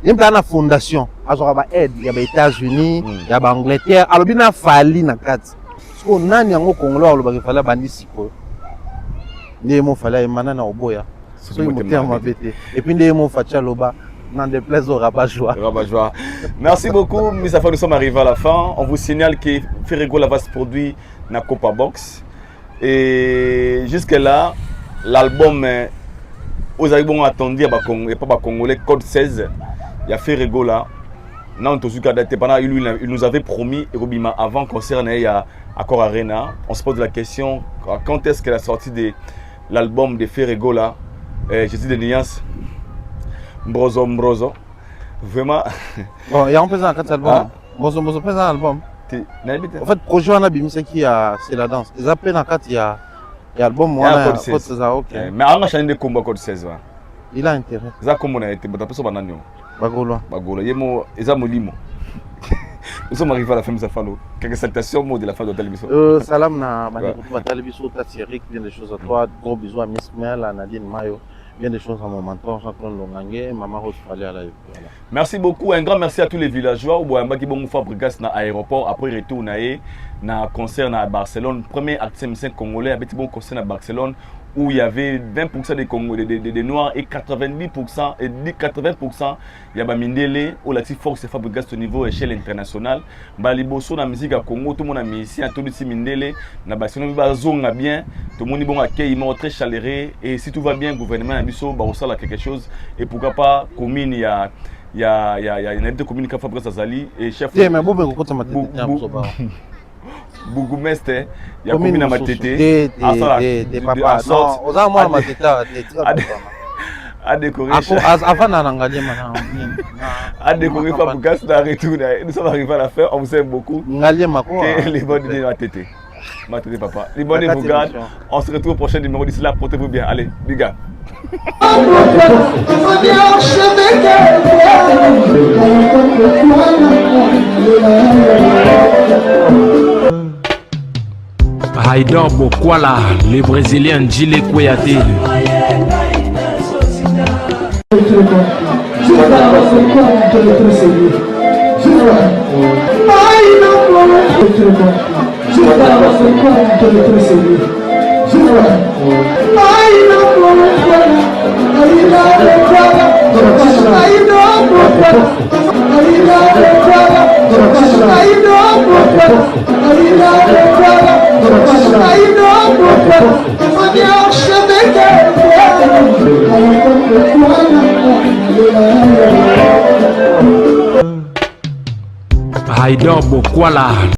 Il y a une fondation, il y a aide, il y a les États-Unis, il y a l'Angleterre, alors il y a Fally na kati. Parce qu'on a un Congolais, il fallait bandi siko. Il y a fallait manana oboya. Et puis il y a facha loba. Dans des plaies au rabat-joie. Merci beaucoup, Mr. Fallo. Nous sommes arrivés à la fin. On vous signale que Ferrego va se produire dans Copa Box. Et jusque-là, l'album, vous avez bon attendu, il n'y a pas Congolais, Code 16. Il y a Ferrego là. Il nous avait promis, avant le concert, il y a Accor Arena. On se pose la question quand est-ce qu'elle a sorti de l'album de Ferrego là? Jésus de Nuance. Mbrozo. Vraiment. Bon, il y a un peu dans 4 albums. Mbrozo présent dans l'album. En fait, projet on a bim c'est qui a c'est la danse. Ils appellent dans 4 il y a album moi Code 16. OK. Mais on a changé de combat Code 16 là. Il a intérêt. Ça comme on a été peut-être pas bananio. Bagola. Yemo eza molimo. Nous sommes arrivés à la fin de Mr. Fallo. Quelques salutations mots de la fin de la télévision. Salam na la télévision Tatsiric, bien des choses à toi, gros bisous à Miss Mel, à Nadine Mayo. Bien des choses à mon mentor, Jean-Claude Longangue, Maman Rose Fallé à la. Merci beaucoup, un grand merci à tous les villageois. Qui vont faire brigas dans l'aéroport après retour na concert à Barcelone. Premier acte congolais, avec bon concert à Barcelone où il y avait 20% des Congolais, des Noirs et 90% et 80% il y a Mindele où la Tifox se fabrique au niveau échelle internationale. Baliboso na musique à Congo, tout le monde a mis ici, tout le monde Mindele, na Barcelone bazonga bien, tout le monde bon accueillement très chaleureux et si tout va bien, le gouvernement a biso ba osala quelque chose et pourquoi pas commune il y a une habité commune qui a fabriqué Zali et chef. Mais bon Bougumestre, il y a combien de matete? à décorer. Avant d'Angaliema. À décorer Fabougas, nous sommes arrivés à la fin. On vous aime beaucoup. Que les bonnes idées à tété. Ma tété, papa. Les bonnes idées vous gardent. On se retrouve au prochain numéro. D'ici là, portez-vous bien. Allez, biga. Haïdor Bokwala, le Brésilien Djile Kouyaté. Haïdor Bokwala.